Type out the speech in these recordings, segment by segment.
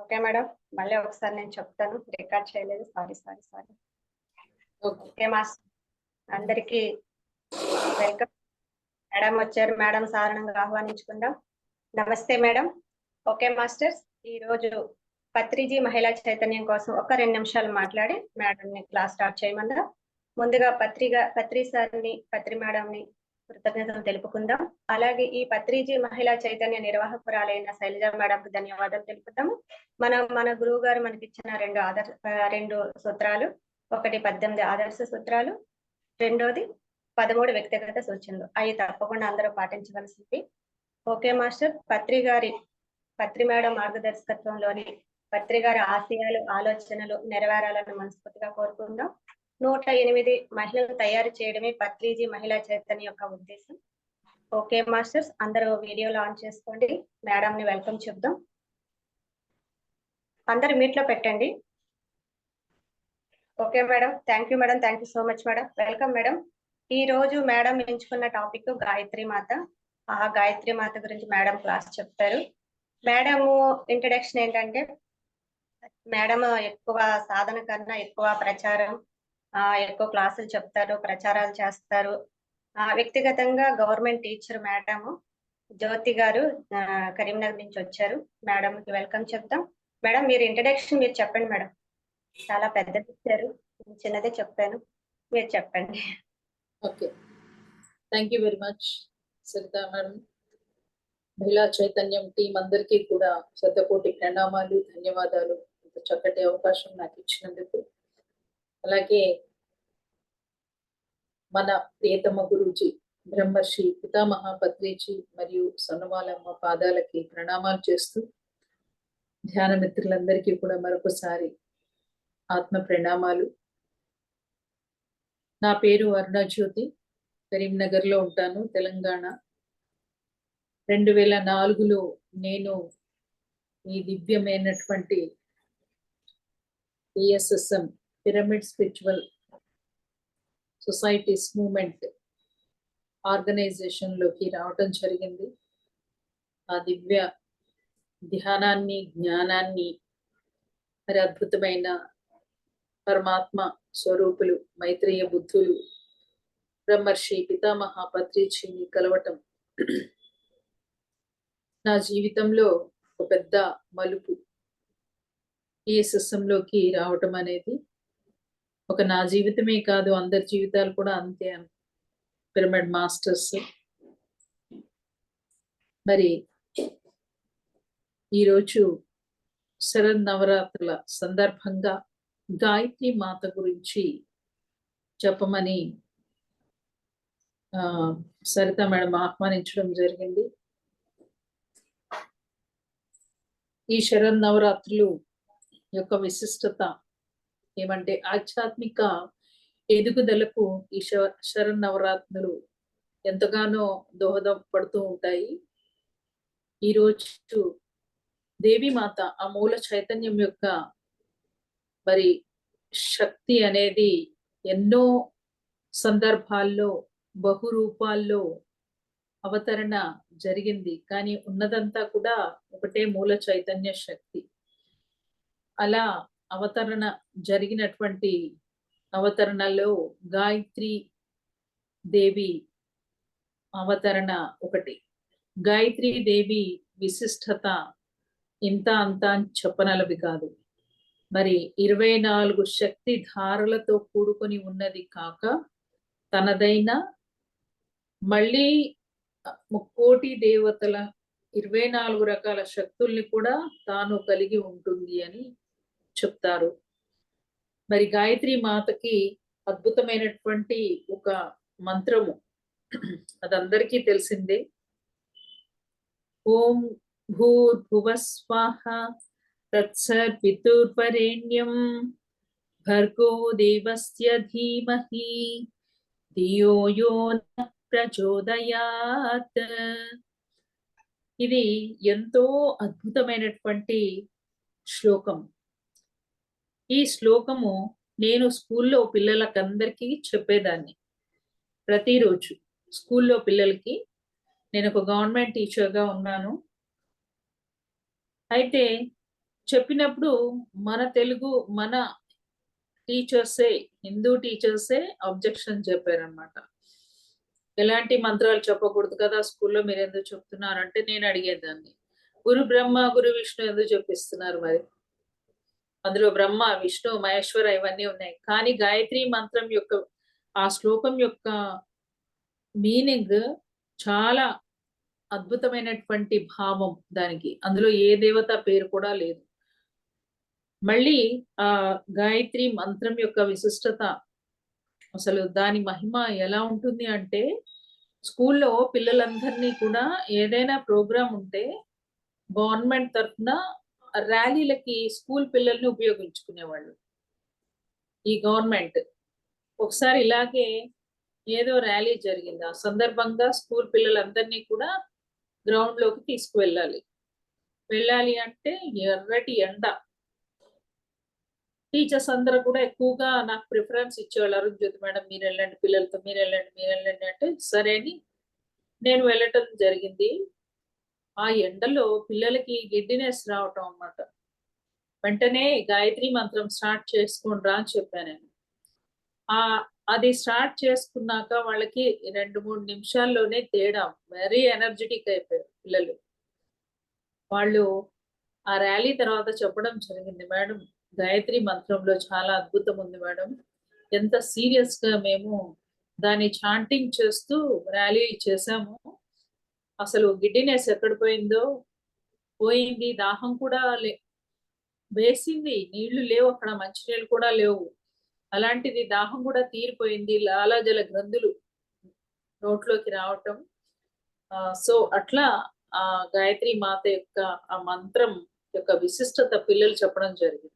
Okay madam. మళ్ళీ ఒకసారి నేను చెప్తాను. రికార్డ్ చేయలేదు. సారీ. Okay master. అందరికీ వెల్కమ్. మేడం వచ్చారు. మేడం సాధారణంగా ఆహ్వానించుకుందాం. నమస్తే మేడం. ఓకే మాస్టర్స్, ఈ రోజు పత్రిజీ మహిళా చైతన్యం కోసం ఒక 2 నిమిషాలు మాట్లాడి మేడంని క్లాస్ స్టార్ట్ చేయమన్నా. ముందుగా పత్రి సార్ని, పత్రి మేడంని కృతజ్ఞతలు తెలుపుకుందాం. అలాగే ఈ పత్రిజీ మహిళా చైతన్య నిర్వాహకురాలైన శైలజ మేడంకు ధన్యవాదాలు తెలుపుతాము. మన గురువు గారు మనకి ఇచ్చిన 2 సూత్రాలు, ఒకటి 18 ఆదర్శ సూత్రాలు, రెండోది 13 వ్యక్తిగత సూచనలు. అవి తప్పకుండా అందరూ పాటించవలసింది. Okay master. పత్రి మేడం మార్గదర్శకత్వంలోని పత్రి గారి ఆశయాలు, ఆలోచనలు నెరవేరాలని మనస్ఫూర్తిగా కోరుకుందాం. 108 మహిళలు తయారు చేయడమే పత్రిజీ మహిళా చైతన్య యొక్క ఉద్దేశం. ఓకే మాస్టర్స్, అందరూ వీడియోలో ఆన్ చేసుకోండి. మేడం ని వెల్కమ్ చెప్దాం. అందరు మీట్ లో పెట్టండి. Okay madam. Thank you madam. Thank you so much madam. Welcome madam. ఈ రోజు మేడం ఎంచుకున్న టాపిక్ గాయత్రి మాత. ఆ గాయత్రి మాత గురించి మేడం క్లాస్ చెప్తారు. మేడం ఇంట్రడక్షన్ ఏంటంటే, మేడం ఎక్కువ సాధన కన్నా ఎక్కువ ప్రచారం, ఎక్కువ క్లాసులు చెప్తారు, ప్రచారాలు చేస్తారు. వ్యక్తిగతంగా గవర్నమెంట్ టీచర్ మేడం జ్యోతి గారు కరీంనగర్ నుంచి వచ్చారు. మేడం కి వెల్కమ్ చెప్తాం. మేడం మీరు ఇంట్రడక్షన్ మీరు చెప్పండి మేడం. చాలా పెద్దది ఇచ్చారు, చిన్నదే చెప్పాను, మీరు చెప్పండి. Okay, thank you very much Saritha madam. మహిళా చైతన్యం టీం అందరికీ కూడా శతకోటి ప్రణామాలు, ధన్యవాదాలు. ఇంత చక్కటి అవకాశం నాకు ఇచ్చినందుకు. అలాగే మన ప్రియతమ గురూజీ బ్రహ్మర్షి పితామహ పత్రిజీ మరియు సన్నమాలమ్మ పాదాలకి ప్రణామాలు చేస్తూ, ధ్యాన మిత్రులందరికీ కూడా మరొకసారి ఆత్మ ప్రణామాలు. నా పేరు అరుణజ్యోతి, కరీంనగర్ లో ఉంటాను, తెలంగాణ. 2004లో నేను ఈ దివ్యమైనటువంటి PSSM pyramid spiritual societies movement organisation లోకి రావటం జరిగింది. ఆ దివ్య ధ్యానాన్ని, జ్ఞానాన్ని, మరి అద్భుతమైన పరమాత్మ స్వరూపులు మైత్రేయ బుద్ధులు బ్రహ్మర్షి పితామహ పత్రిజీని కలవటం నా జీవితంలో ఒక పెద్ద మలుపు. పిఎస్ఎస్ఎం లోకి రావటం అనేది ఒక నా జీవితమే కాదు, అందరి జీవితాలు కూడా అంతే. Pyramid masters. మరి ఈరోజు శరన్నవరాత్రుల సందర్భంగా గాయత్రి మాత గురించి చెప్పమని సరిత మేడం ఆహ్వానించడం జరిగింది. ఈ శరన్నవరాత్రులు యొక్క విశిష్టత ఏమంటే, ఆధ్యాత్మిక ఎదుగుదలకు ఈ శరన్నవరాత్రులు ఎంతగానో దోహదపడుతూ ఉంటాయి. ఈరోజు దేవీమాత ఆ మూల చైతన్యం యొక్క మరి శక్తి అనేది ఎన్నో సందర్భాల్లో బహురూపాల్లో అవతరణ జరిగింది, కానీ ఉన్నదంతా కూడా ఒకటే మూల చైతన్య శక్తి. అలా అవతరణ జరిగినటువంటి అవతరణలో గాయత్రి దేవి అవతరణ ఒకటి. గాయత్రి దేవి విశిష్టత ఇంత అంత చెప్పనలవి కాదు. మరి 24 శక్తి ధారలతో కూడుకొని ఉన్నది కాక, తనదైన మళ్ళీ 3,000,000 దేవతల 24 రకాల శక్తుల్ని కూడా తాను కలిగి ఉంటుంది అని చెప్తారు. మరి గాయత్రి మాతకి అద్భుతమైనటువంటి ఒక మంత్రము, అదందరికీ తెలిసిందే. ఓం భూర్భువస్వాహ తత్సర్వితుర్వరేణ్యం భర్గో దేవస్య ధీమహి ధియో యో నః ప్రచోదయాత్. ఇది ఎంతో అద్భుతమైనటువంటి శ్లోకం. ఈ శ్లోకము నేను స్కూల్లో పిల్లలకందరికీ చెప్పేదాన్ని. ప్రతిరోజు స్కూల్లో పిల్లలకి, నేను ఒక గవర్నమెంట్ టీచర్గా ఉన్నాను. అయితే చెప్పినప్పుడు మన తెలుగు మన టీచర్సే, హిందూ టీచర్సే అబ్జెక్షన్ చెప్పారనమాట. ఎలాంటి మంత్రాలు చెప్పకూడదు కదా స్కూల్లో, మీరు ఎందుకు చెప్తున్నారంటే నేను అడిగేదాన్ని, గురు బ్రహ్మ గురు విష్ణు ఎందుకు చెప్పిస్తున్నారు మరి? అందులో బ్రహ్మ విష్ణు మహేశ్వర ఇవన్నీ ఉన్నాయి, కానీ గాయత్రి మంత్రం యొక్క ఆ శ్లోకం యొక్క మీనింగ్ చాలా అద్భుతమైనటువంటి భావం దానికి. అందులో ఏ దేవత పేరు కూడా లేదు. మళ్ళీ ఆ గాయత్రి మంత్రం యొక్క విశిష్టత, అసలు దాని మహిమ ఎలా ఉంటుంది అంటే, స్కూల్లో పిల్లలందరినీ కూడా ఏదైనా ప్రోగ్రాం ఉంటే గవర్నమెంట్ తరఫున ర్యాలీలకి స్కూల్ పిల్లల్ని ఉపయోగించుకునేవాళ్ళు. ఈ గవర్నమెంట్ ఒకసారి ఇలాగే ఏదో ర్యాలీ జరిగింది. ఆ సందర్భంగా స్కూల్ పిల్లలందరినీ కూడా గ్రౌండ్ లోకి తీసుకువెళ్ళాలి. వెళ్ళాలి అంటే ఎర్రటి ఎండ. టీచర్స్ అందరూ కూడా ఎక్కువగా నాకు ప్రిఫరెన్స్ ఇచ్చేవాళ్ళు. అరుణ్జ్యోతి మేడం మీరు వెళ్ళండి, పిల్లలతో మీరు వెళ్ళండి అంటే సరే అని నేను వెళ్ళటం జరిగింది. ఆ ఎండలో పిల్లలకి గిడ్డినెస్ రావటం అన్నమాట. వెంటనే గాయత్రి మంత్రం స్టార్ట్ చేసుకోండి రా అని చెప్పాను నేను. అది స్టార్ట్ చేసుకున్నాక వాళ్ళకి 2-3 నిమిషాల్లోనే తేడా, వెరీ ఎనర్జెటిక్ అయిపోయారు పిల్లలు. వాళ్ళు ఆ ర్యాలీ తర్వాత చెప్పడం జరిగింది, మేడం గాయత్రి మంత్రంలో చాలా అద్భుతం ఉంది మేడం, ఎంత సీరియస్ గా మేము దాన్ని చాంటింగ్ చేస్తూ ర్యాలీ చేసాము, అసలు గిడ్డినెస్ ఎక్కడ పోయింది, దాహం కూడా వేసింది, నీళ్లు లేవు అక్కడ, మంచినీళ్ళు కూడా లేవు, అలాంటిది దాహం కూడా తీరిపోయింది, లాలాజల గ్రంథులు నోట్లోకి రావటం. సో అట్లా ఆ గాయత్రి మాత యొక్క ఆ మంత్రం యొక్క విశిష్టత పిల్లలు చెప్పడం జరిగింది.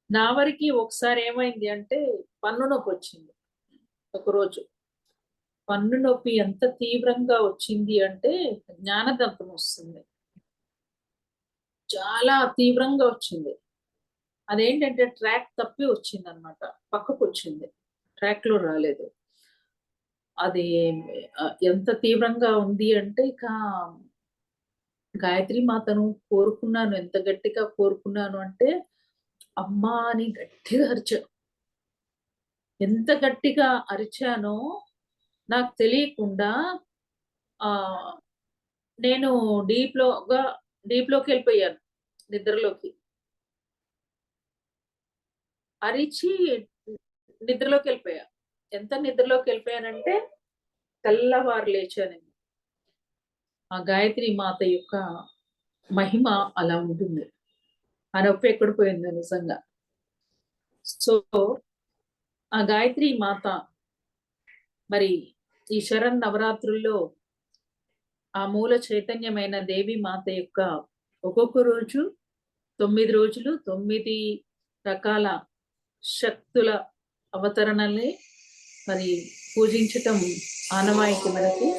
నా వరకు ఒకసారి ఏమైంది అంటే పన్ను నొప్పి వచ్చింది. ఒకరోజు పన్ను నొప్పి ఎంత తీవ్రంగా వచ్చింది అంటే జ్ఞానదంతం వస్తుంది, చాలా తీవ్రంగా వచ్చింది. అదేంటంటే ట్రాక్ తప్పి వచ్చింది అనమాట, పక్కకు వచ్చింది, ట్రాక్ లో రాలేదు. అది ఎంత తీవ్రంగా ఉంది అంటే ఇక గాయత్రి మాతను కోరుకున్నాను, ఎంత గట్టిగా కోరుకున్నాను అంటే అమ్మా అని గట్టిగా అరిచాను. ఎంత గట్టిగా అరిచానో నాకు తెలియకుండా ఆ నేను డీప్లోకి వెళ్ళిపోయాను, నిద్రలోకి. అరిచి నిద్రలోకి వెళ్ళిపోయా. ఎంత నిద్రలోకి వెళ్ళిపోయానంటే తెల్లవారు లేచాను. ఆ గాయత్రి మాత యొక్క మహిమ అలా ఉంటుంది. ఆ నొప్పి ఎక్కడ పోయిందో నిజంగా. సో ఆ గాయత్రి మాత మరి ఈ శరణ్ నవరాత్రుల్లో ఆ మూల చైతన్యమైన దేవి మాత యొక్క ఒక్కొక్క రోజు 9 రోజులు 9 రకాల శక్తుల అవతరణల్ని మరి పూజించటం ఆనవాయితీ మనకి.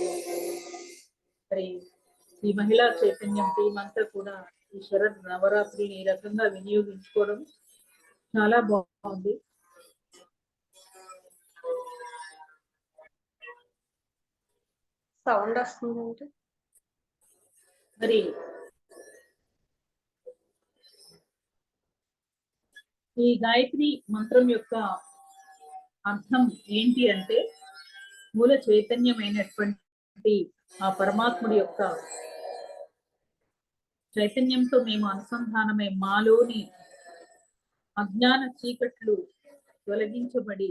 మరి ఈ మహిళా చైతన్యం టీం అంతా కూడా ఈ శరద్ నవరాత్రిని ఈ రకంగా వినియోగించుకోవడం చాలా బాగుంది. సౌండ్ వస్తుంది. మరి ఈ గాయత్రి మంత్రం యొక్క అర్థం ఏంటి అంటే, మూల చైతన్యమైనటువంటి ఆ పరమాత్ముడి యొక్క చైతన్యంతో మేము అనుసంధానమై మాలోని అజ్ఞాన చీకట్లు తొలగించబడి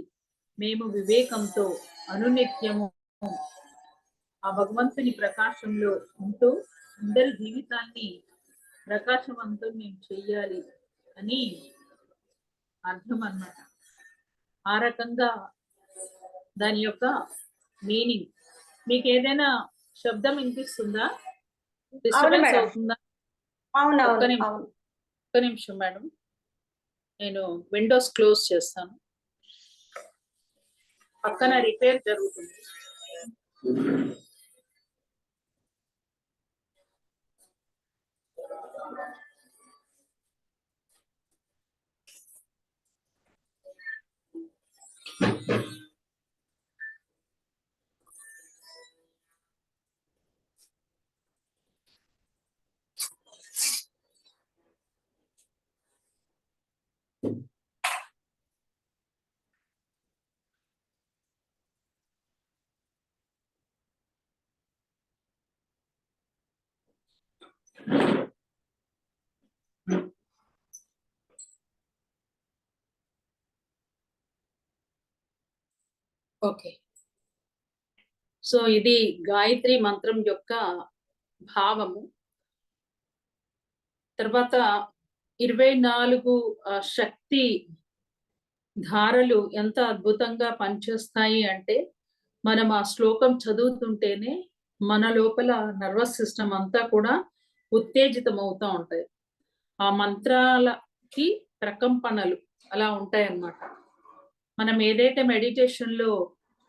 మేము వివేకంతో అనునిత్యము ఆ భగవంతుని ప్రకాశంలో ఉంటూ అందరి జీవితాన్ని ప్రకాశవంతం మేము చెయ్యాలి అని అర్థం అన్నమాట. ఆ రకంగా దాని యొక్క మీనింగ్. మీకు ఏదైనా శబ్దం వినిపిస్తుందా? డిస్టర్బెన్స్ అవుతుందా? ఒక్క నిమిషం మేడం, నేను విండోస్ క్లోజ్ చేస్తాను, పక్కన రిపేర్ జరుగుతుంది. ఓకే. సో ఇది గాయత్రి మంత్రం యొక్క భావము. తర్వాత 24 శక్తి ధారలు ఎంత అద్భుతంగా పనిచేస్తాయి అంటే, మనం ఆ శ్లోకం చదువుతుంటేనే మన లోపల నర్వస్ సిస్టమ్ అంతా కూడా ఉత్తేజితం అవుతూ ఉంటాయి. ఆ మంత్రాలకి ప్రకంపనలు అలా ఉంటాయన్నమాట. మనం ఏదైతే మెడిటేషన్‌లో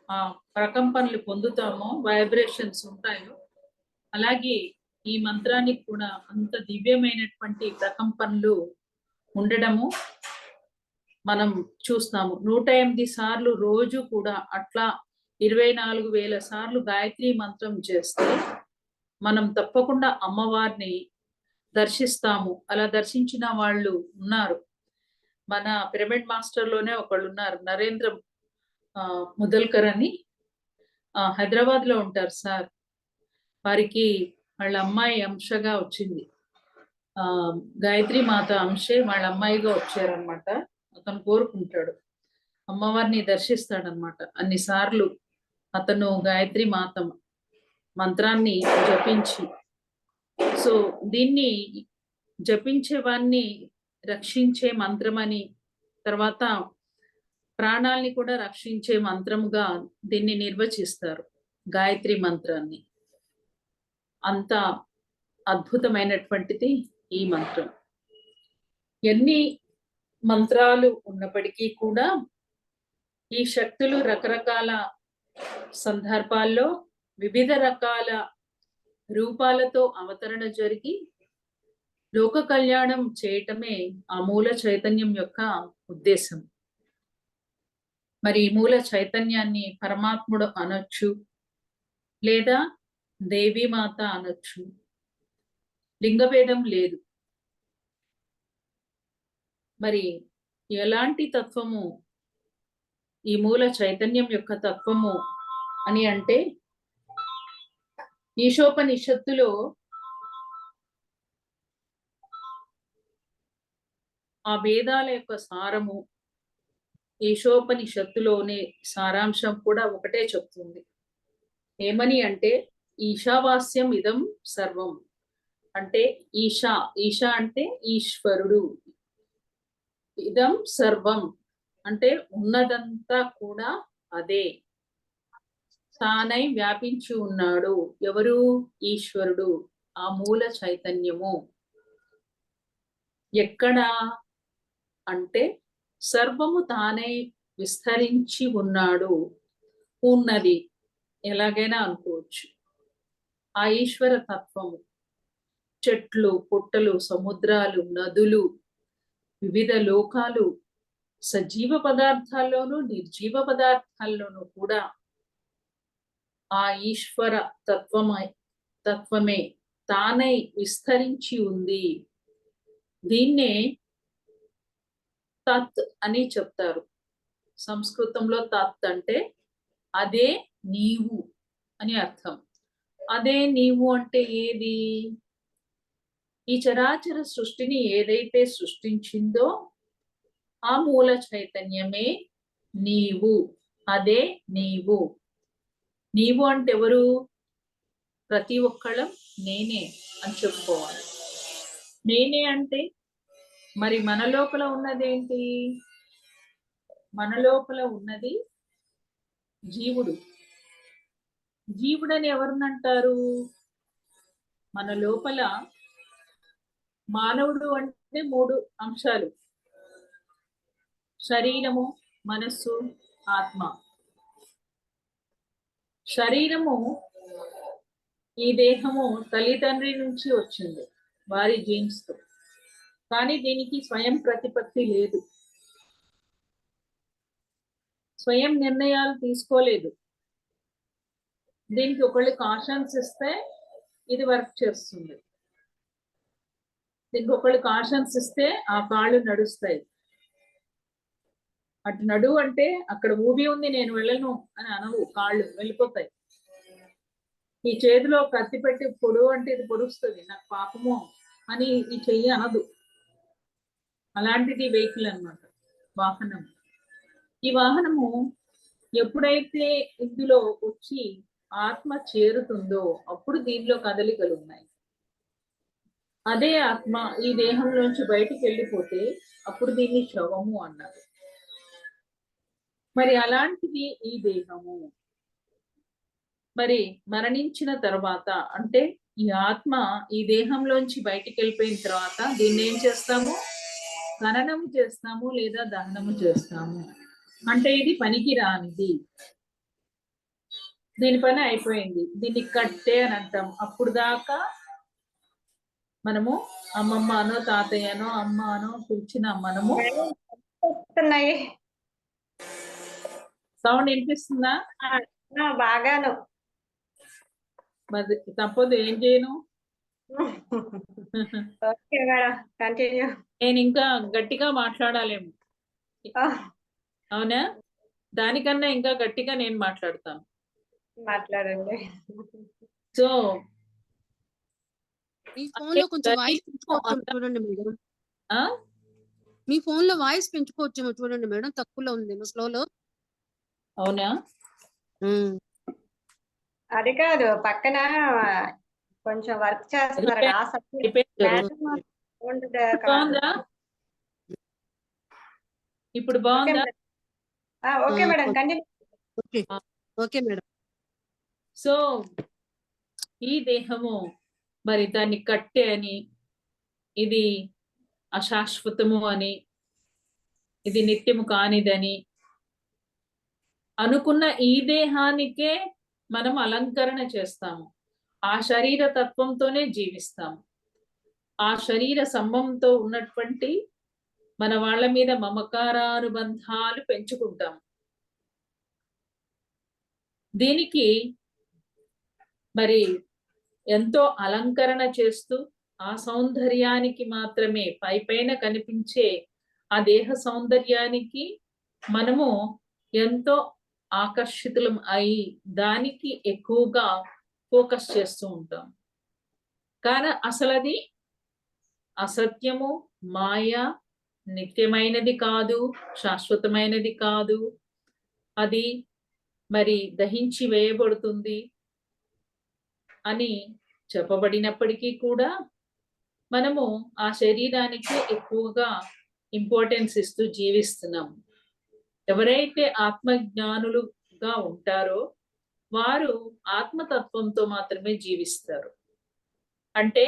ఆ ప్రకంపనలు పొందుతామో, వైబ్రేషన్స్ ఉంటాయో, అలాగే ఈ మంత్రానికి కూడా అంత దివ్యమైనటువంటి ప్రకంపనలు ఉండడము మనం చూస్తాము. 108 సార్లు రోజు కూడా అట్లా 24,000 సార్లు గాయత్రి మంత్రం చేస్తే మనం తప్పకుండా అమ్మవారిని దర్శిస్తాము. అలా దర్శించిన వాళ్ళు ఉన్నారు. మన పిరమిడ్ మాస్టర్ లోనే ఒకళ్ళు ఉన్నారు, నరేంద్ర ముదల్కర్ అని. హైదరాబాద్ లో ఉంటారు సార్. వారికి వాళ్ళ అమ్మాయి అంశగా వచ్చింది. గాయత్రి మాత అంశే వాళ్ళ అమ్మాయిగా వచ్చారనమాట. అతను కోరుకుంటాడు, అమ్మవారిని దర్శిస్తాడనమాట. అన్నిసార్లు అతను గాయత్రి మాత మంత్రాన్ని జపించి, సో దీన్ని జపించే వారిని రక్షించే మంత్రమని, తర్వాత ప్రాణాల్ని కూడా రక్షించే మంత్రముగా దీన్ని నిర్వచిస్తారు, గాయత్రి మంత్రాన్ని. అంత అద్భుతమైనటువంటిది ఈ మంత్రం. ఎన్ని మంత్రాలు ఉన్నప్పటికీ కూడా ఈ శక్తులు రకరకాల సందర్భాల్లో వివిధ రకాల రూపాలతో అవతరణ జరిగి లోక కళ్యాణం చేయటమే ఆ మూల చైతన్యం యొక్క ఉద్దేశం. మరి ఈ మూల చైతన్యాన్ని పరమాత్ముడు అనొచ్చు, లేదా దేవీమాత అనొచ్చు, లింగభేదం లేదు. మరి ఎలాంటి తత్వము ఈ మూల చైతన్యం యొక్క తత్వము అని అంటే, ఈశోపనిషత్తులో ఆ వేదాల యొక్క సారము, ఈశోపనిషత్తులోనే సారాంశం కూడా ఒకటే చెప్తుంది. ఏమని అంటే, ఈశావాస్యం ఇదం సర్వం. అంటే ఈశా, ఈశా అంటే ఈశ్వరుడు, ఇదం సర్వం అంటే ఉన్నదంతా కూడా అదే, తానై వ్యాపించి ఉన్నాడు. ఎవరు? ఈశ్వరుడు, ఆ మూల చైతన్యము. ఎక్కడ అంటే సర్వము తానై విస్తరించి ఉన్నాడు, ఉన్నది, ఎలాగైనా అనుకోవచ్చు. ఆ ఈశ్వర తత్వము చెట్లు, పుట్టలు, సముద్రాలు, నదులు, వివిధ లోకాలు, సజీవ పదార్థాల్లోనూ నిర్జీవ పదార్థాల్లోనూ కూడా ఆ ఈశ్వర తత్వమే తానై విస్తరించి ఉంది. దీన్నే తత్ అని చెప్తారు. సంస్కృతంలో తత్ అంటే అదే నీవు అని అర్థం. అదే నీవు అంటే ఏది? ఈ చరాచర సృష్టిని ఏదైతే సృష్టించిందో ఆ మూల చైతన్యమే నీవు, అదే నీవు. నీవు అంటే ఎవరు? ప్రతి ఒక్కళ్ళం నేనే అని చెప్పుకోవాలి. నేనే అంటే మరి మన లోపల ఉన్నదేంటి? మన లోపల ఉన్నది జీవుడు. జీవుడని ఎవరినంటారు? మన లోపల మానవుడు అంటే 3 అంశాలు: శరీరము, మనస్సు, ఆత్మ. శరీరము, ఈ దేహము తల్లిదండ్రి నుంచి వచ్చింది, వారి జీన్స్ తో. కానీ దీనికి స్వయం ప్రతిపత్తి లేదు, స్వయం నిర్ణయాలు తీసుకోలేదు. దీనికి ఒకళ్ళు కాషన్స్ ఇస్తే ఇది వర్క్ చేస్తుంది, దీనికి ఒకళ్ళు కాషన్స్ ఇస్తే ఆ కాళ్ళు నడుస్తాయి. అటు నడువు అంటే అక్కడ ఊబి ఉంది నేను వెళ్ళను అని అనవు, కాళ్ళు వెళ్ళిపోతాయి. ఈ చేతిలో కత్తి పెట్టి పొడు అంటే ఇది పొడుస్తుంది, నాకు పాపము అని ఈ చెయ్యి అనదు. అలాంటిది వెహికల్ అన్నమాట, వాహనం. ఈ వాహనము ఎప్పుడైతే ఇందులో వచ్చి ఆత్మ చేరుతుందో అప్పుడు దీనిలో కదలికలు ఉన్నాయి. అదే ఆత్మ ఈ దేహంలోంచి బయటికి వెళ్ళిపోతే అప్పుడు దీన్ని శవము అన్నారు. మరి అలాంటిది ఈ దేహము. మరి మరణించిన తర్వాత అంటే ఈ ఆత్మ ఈ దేహంలోంచి బయటికి వెళ్ళిపోయిన తర్వాత దీన్ని ఏం చేస్తాము? ఖననము చేస్తాము లేదా దహనము చేస్తాము. అంటే ఇది పనికి రానిది, దీని పని అయిపోయింది, దీన్ని కట్టే అని అంటాం. అప్పుడు దాకా మనము అమ్మమ్మ అనో తాతయ్యనో అమ్మ అనో పిలిచిన మనము. వస్తున్నాయి. సౌండ్ వినిపిస్తుందా? బాగాను. మరి తప్పదు, ఏం చేయను. Okay madam, continue. నేను ఇంకా గట్టిగా మాట్లాడాలేమో, అవునా? దానికన్నా ఇంకా గట్టిగా నేను మాట్లాడతాను. మాట్లాడండి. సో మీ ఫోన్ లో కొంచెం వాయిస్ పెంచుకోవచ్చు చూడండి మేడం. మీ ఫోన్ లో వాయిస్ పెంచుకోవచ్చేమో చూడండి మేడం, తక్కువలో ఉందేమో, స్లోలో. అవునా? అది కాదు, పక్కన కొంచెం వర్క్ చేస్తున్నారు. ఇప్పుడు బాగుందా? Okay madam, continue. Okay madam. So ఈ దేహము మరి దాన్ని కట్టే అని, ఇది అశాశ్వతము అని, ఇది నిత్యము కానిదని అనుకున్న ఈ దేహానికే మనం అలంకరణ చేస్తాము. ఆ శరీర తత్వంతోనే జీవిస్తాము. ఆ శరీర సంబంధంతో ఉన్నటువంటి మన వాళ్ళ మీద మమకారానుబంధాలు పెంచుకుంటాము. దీనికి మరి ఎంతో అలంకరణ చేస్తూ ఆ సౌందర్యానికి మాత్రమే, పైపైన కనిపించే ఆ దేహ సౌందర్యానికి మనము ఎంతో ఆకర్షితులం అయి దానికి ఎక్కువగా ఫోకస్ చేస్తూ ఉంటాం. కానీ అసలు అది అసత్యము, మాయ, నిత్యమైనది కాదు, శాశ్వతమైనది కాదు. అది మరి దహించి వేయబడుతుంది అని చెప్పబడినప్పటికీ కూడా మనము ఆ శరీరానికి ఎక్కువగా ఇంపార్టెన్స్ ఇస్తూ జీవిస్తున్నాం. ఎవరైతే ఆత్మజ్ఞానులుగా ఉంటారో వారు ఆత్మతత్వంతో మాత్రమే జీవిస్తారు. అంటే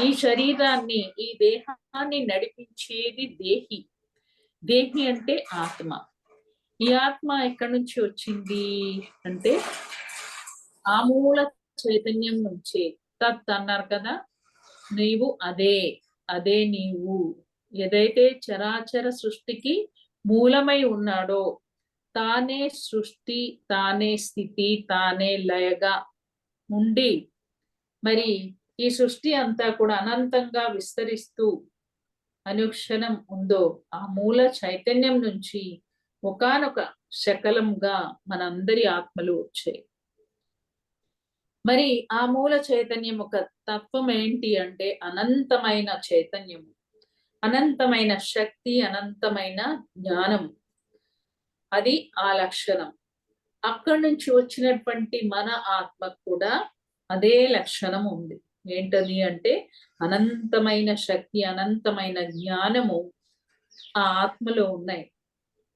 ఈ శరీరాన్ని, ఈ దేహాన్ని నడిపించేది దేహి. దేహి అంటే ఆత్మ. ఈ ఆత్మ ఎక్కడి నుంచి వచ్చింది అంటే ఆ మూల చైతన్యం నుంచే. తత్ అన్నారు కదా, నీవు అదే, అదే నీవు. ఏదైతే చరాచర సృష్టికి మూలమై ఉన్నాడో, తానే సృష్టి, తానే స్థితి, తానే లయగా ఉండి మరి ఈ సృష్టి అంతా కూడా అనంతంగా విస్తరిస్తూ అనుక్షణం ఉందో ఆ మూల చైతన్యం నుంచి ఒకానొక శకలంగా మనందరి ఆత్మలు వచ్చాయి. మరి ఆ మూల చైతన్యం ఒక తత్వం ఏంటి అంటే అనంతమైన చైతన్యము, అనంతమైన శక్తి, అనంతమైన జ్ఞానం. అది ఆ లక్షణం. అక్కడి నుంచి వచ్చినటువంటి మన ఆత్మ కూడా అదే లక్షణం ఉంది. ఏంటది అంటే అనంతమైన శక్తి, అనంతమైన జ్ఞానము ఆ ఆత్మలో ఉన్నాయి.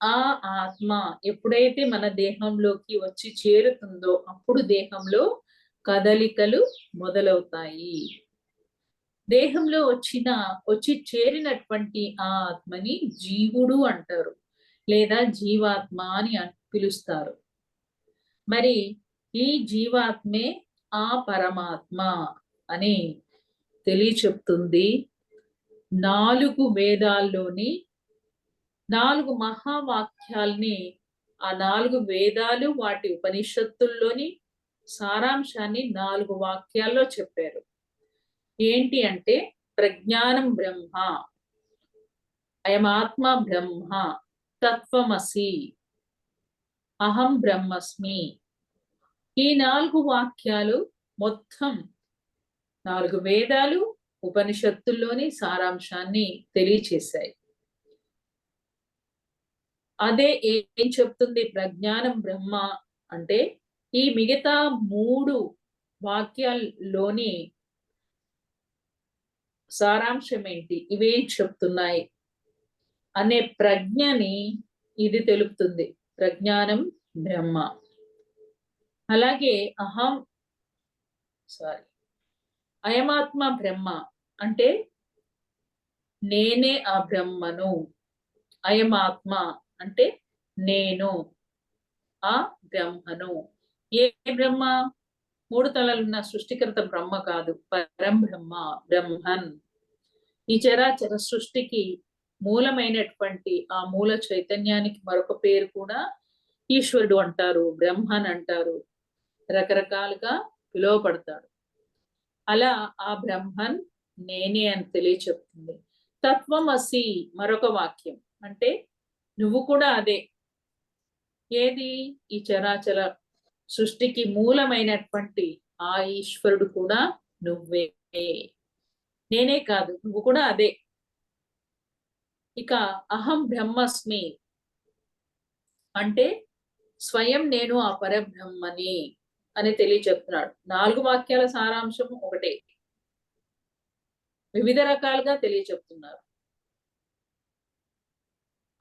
ఆ ఆత్మ ఎప్పుడైతే మన దేహంలోకి వచ్చి చేరుతుందో అప్పుడు దేహంలో కదలికలు మొదలవుతాయి. దేహంలో వచ్చి చేరినటువంటి ఆ ఆత్మని జీవుడు అంటారు లేదా జీవాత్మ అని పిలుస్తారు. మరి ఈ జీవాత్మే ఆ పరమాత్మ అని తెలియచెప్తుంది 4 వేదాల్లోని 4 మహావాక్యాల్ని. ఆ 4 వేదాలు వాటి ఉపనిషత్తుల్లోని సారాంశాన్ని 4 వాక్యాల్లో చెప్పారు. ఏంటి అంటే ప్రజ్ఞానం బ్రహ్మ, అయమాత్మ బ్రహ్మ, తత్వమసి, అహం బ్రహ్మస్మి. ఈ 4 వాక్యాలు మొత్తం 4 వేదాలు ఉపనిషత్తుల్లోని సారాంశాన్ని తెలియచేశాయి. అదే ఏం చెప్తుంది ప్రజ్ఞానం బ్రహ్మ అంటే ఈ మిగతా 3 వాక్యాల్లోని సారాంశం ఏంటి, ఇవేం చెప్తున్నాయి అనే ప్రజ్ఞని ఇది తెలుపుతుంది. ప్రజ్ఞానం బ్రహ్మ. అలాగే అయమాత్మ బ్రహ్మ అంటే నేనే ఆ బ్రహ్మను. అయమాత్మ అంటే నేను ఆ బ్రహ్మను. ఏ బ్రహ్మ? 3 తలలున్న సృష్టికర్త బ్రహ్మ కాదు, పరం బ్రహ్మ, బ్రహ్మన్. ఈ చరాచర సృష్టికి మూలమైనటువంటి ఆ మూల చైతన్యానికి మరొక పేరు కూడా ఈశ్వరుడు అంటారు, బ్రహ్మన్ అంటారు, రకరకాలుగా పిలువబడతాడు. అలా ఆ బ్రహ్మన్ నేనే అని తెలియచెప్తుంది. తత్వమసి మరొక వాక్యం అంటే నువ్వు కూడా అదే. ఏది? ఈ చరాచర సృష్టికి మూలమైనటువంటి ఆ ఈశ్వరుడు కూడా నువ్వే. నేనే కాదు, నువ్వు కూడా అదే. ఇక అహం బ్రహ్మస్మి అంటే స్వయం నేను ఆ పరబ్రహ్మని అని తెలియచెప్తున్నాడు. 4 వాక్యాల సారాంశం ఒకటే, వివిధ రకాలుగా తెలియచెప్తున్నారు.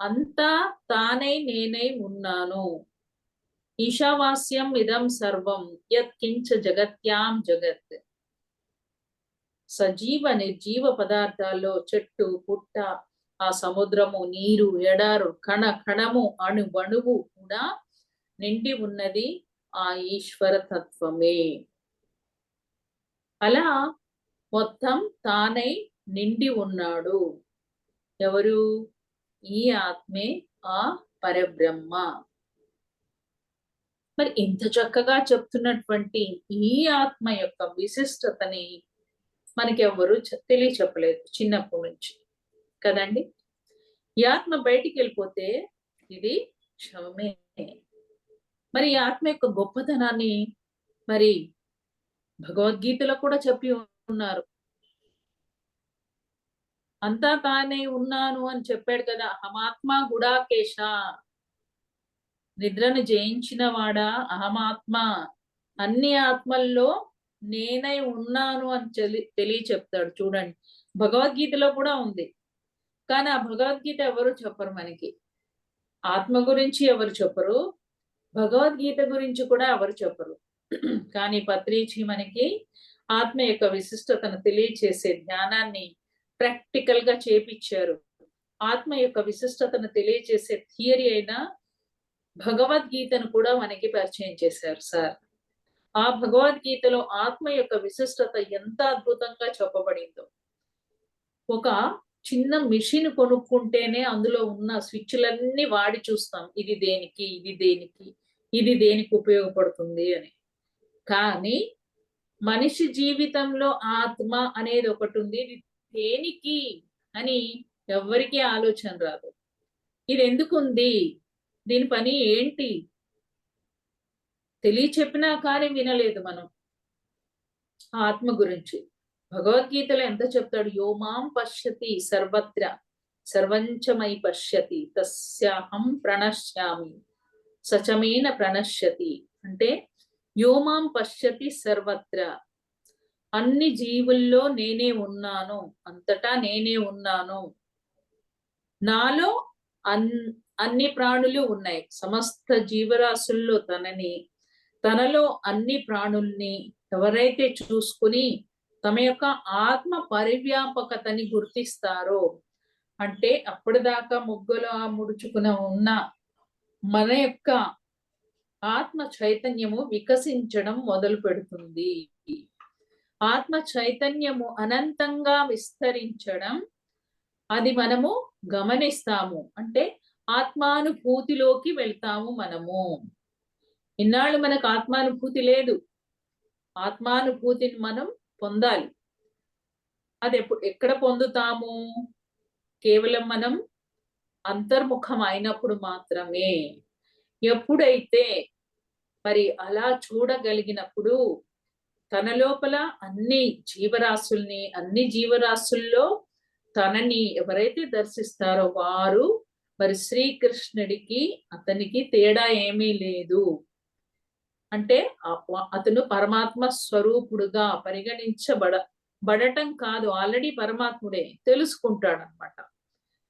అంతా తానై నేనై ఉన్నాను. ఈశావాస్యం ఇదం సర్వం యత్కించ జగత్యాం జగత్. సజీవ నిర్జీవ పదార్థాల్లో చెట్టు పుట్ట, ఆ సముద్రము, నీరు, ఎడారు, కణ కణము, అణువణువు కూడా నిండి ఉన్నది ఆ ఈశ్వర తత్వమే. అలా మొత్తం తానై నిండి ఉన్నాడు. ఎవరు? ఈ ఆత్మే ఆ పరబ్రహ్మ. మరి ఇంత చక్కగా చెప్తున్నటువంటి ఈ ఆత్మ యొక్క విశిష్టతని మనకి ఎవరు తెలియచెప్పలేదు చిన్నప్పటి నుంచి కదండి. ఈ ఆత్మ బయటికి వెళ్ళిపోతే ఇది శవమే. మరి ఈ ఆత్మ యొక్క గొప్పతనాన్ని మరి భగవద్గీతలో కూడా చెప్పి ఉన్నారు. అంతా తానే ఉన్నాను అని చెప్పాడు కదా. అహమాత్మ గుడాకేశ, నిద్రను జయించిన వాడా అహమాత్మ, అన్ని ఆత్మల్లో నేనై ఉన్నాను అని తెలియచెప్తాడు. చూడండి, భగవద్గీతలో కూడా ఉంది. కానీ ఆ భగవద్గీత ఎవరు చెప్పరు మనకి. ఆత్మ గురించి ఎవరు చెప్పరు, భగవద్గీత గురించి కూడా ఎవరు చెప్పరు. కానీ పత్రిజీ మనకి ఆత్మ యొక్క విశిష్టతను తెలియచేసే జ్ఞానాన్ని ప్రాక్టికల్ గా చేపించారు. ఆత్మ యొక్క విశిష్టతను తెలియచేసే థియరీ అయిన భగవద్గీతను కూడా మనకి పరిచయం చేశారు సార్. ఆ భగవద్గీతలో ఆత్మ యొక్క విశిష్టత ఎంత అద్భుతంగా చెప్పబడిందో. ఒక చిన్న మిషన్ కొనుక్కుంటేనే అందులో ఉన్న స్విచ్లన్నీ వాడి చూస్తాం, ఇది దేనికి, ఇది దేనికి, ఇది దేనికి ఉపయోగపడుతుంది అని. కానీ మనిషి జీవితంలో ఆత్మ అనేది ఒకటి ఉంది, ఇది దేనికి అని ఎవ్వరికీ ఆలోచన రాదు. ఇది ఎందుకుంది, దీని పని ఏంటి తెలియచెప్పినా కానీ వినలేదు మనం ఆత్మ గురించి. భగవద్గీతలో ఎంత చెప్తాడు, యోమాం పశ్యతి సర్వత్ర సర్వంచమై పశ్యతి తస్యాహం ప్రణశ్యామి సచమేన ప్రణశ్యతి. అంటే యోమాం పశ్యతి సర్వత్ర, అన్ని జీవుల్లో నేనే ఉన్నాను, అంతటా నేనే ఉన్నాను, నాలో అన్ని ప్రాణులు ఉన్నాయి, సమస్త జీవరాశుల్లో తనలో అన్ని ప్రాణుల్ని ఎవరైతే చూసుకుని తమ యొక్క ఆత్మ పరివ్యాపకతని గుర్తిస్తారో, అంటే అప్పటిదాకా ముగ్గులో ముడుచుకుని ఉన్న మన యొక్క ఆత్మ చైతన్యము వికసించడం మొదలు పెడుతుంది. ఆత్మ చైతన్యము అనంతంగా విస్తరించడం అది మనము గమనిస్తాము. అంటే ఆత్మానుభూతిలోకి వెళ్తాము మనము. ఇన్నాళ్ళు మనకు ఆత్మానుభూతి లేదు. ఆత్మానుభూతిని మనం పొందాలి. అది ఎక్కడ పొందుతాము? కేవలం మనం అంతర్ముఖం అయినప్పుడు మాత్రమే. ఎప్పుడైతే మరి అలా చూడగలిగినప్పుడు తన లోపల అన్ని జీవరాశుల్ని, అన్ని జీవరాశుల్లో తనని ఎవరైతే దర్శిస్తారో వారు మరి శ్రీకృష్ణుడికి అతనికి తేడా ఏమీ లేదు. అంటే అతను పరమాత్మ స్వరూపుడుగా బడటం కాదు, ఆల్రెడీ పరమాత్ముడే, తెలుసుకుంటాడు అనమాట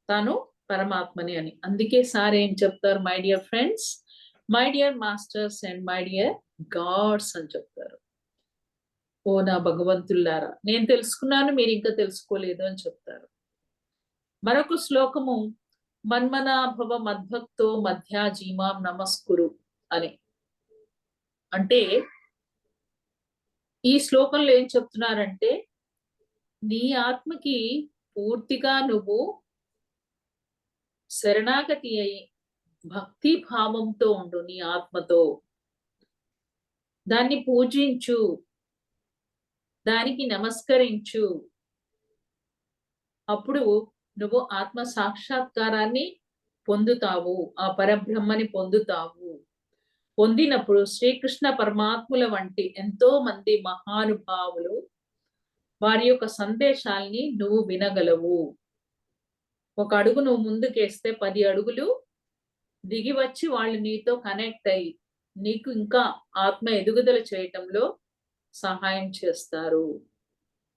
తాను పరమాత్మని అని. అందుకే సార్ ఏం చెప్తారు, my dear friends, my dear masters and my dear God's అని చెప్తారు. ఓ నా భగవంతుల్లారా, నేను తెలుసుకున్నాను, మీరు ఇంకా తెలుసుకోలేదు అని చెప్తారు. మరొక శ్లోకము, మన్మనాభవ మద్భక్తో మధ్యాజీమాం నమస్కురు అని. అంటే ఈ శ్లోకంలో ఏం చెప్తున్నారంటే, నీ ఆత్మకి పూర్తిగా నువ్వు శరణాగతి అయి భక్తి భావంతో ఉండు. నీ ఆత్మతో దాన్ని పూజించు, దానికి నమస్కరించు. అప్పుడు నువ్వు ఆత్మ సాక్షాత్కారాన్ని పొందుతావు, ఆ పరబ్రహ్మని పొందుతావు. పొందినప్పుడు శ్రీకృష్ణ పరమాత్ముల వంటి ఎంతో మంది మహానుభావులు వారి యొక్క సందేశాల్ని నువ్వు వినగలవు. ఒక అడుగు నువ్వు ముందుకేస్తే 10 అడుగులు దిగి వచ్చి వాళ్ళు నీతో కనెక్ట్ అయ్యి నీకు ఇంకా ఆత్మ ఎదుగుదల చేయటంలో సహాయం చేస్తారు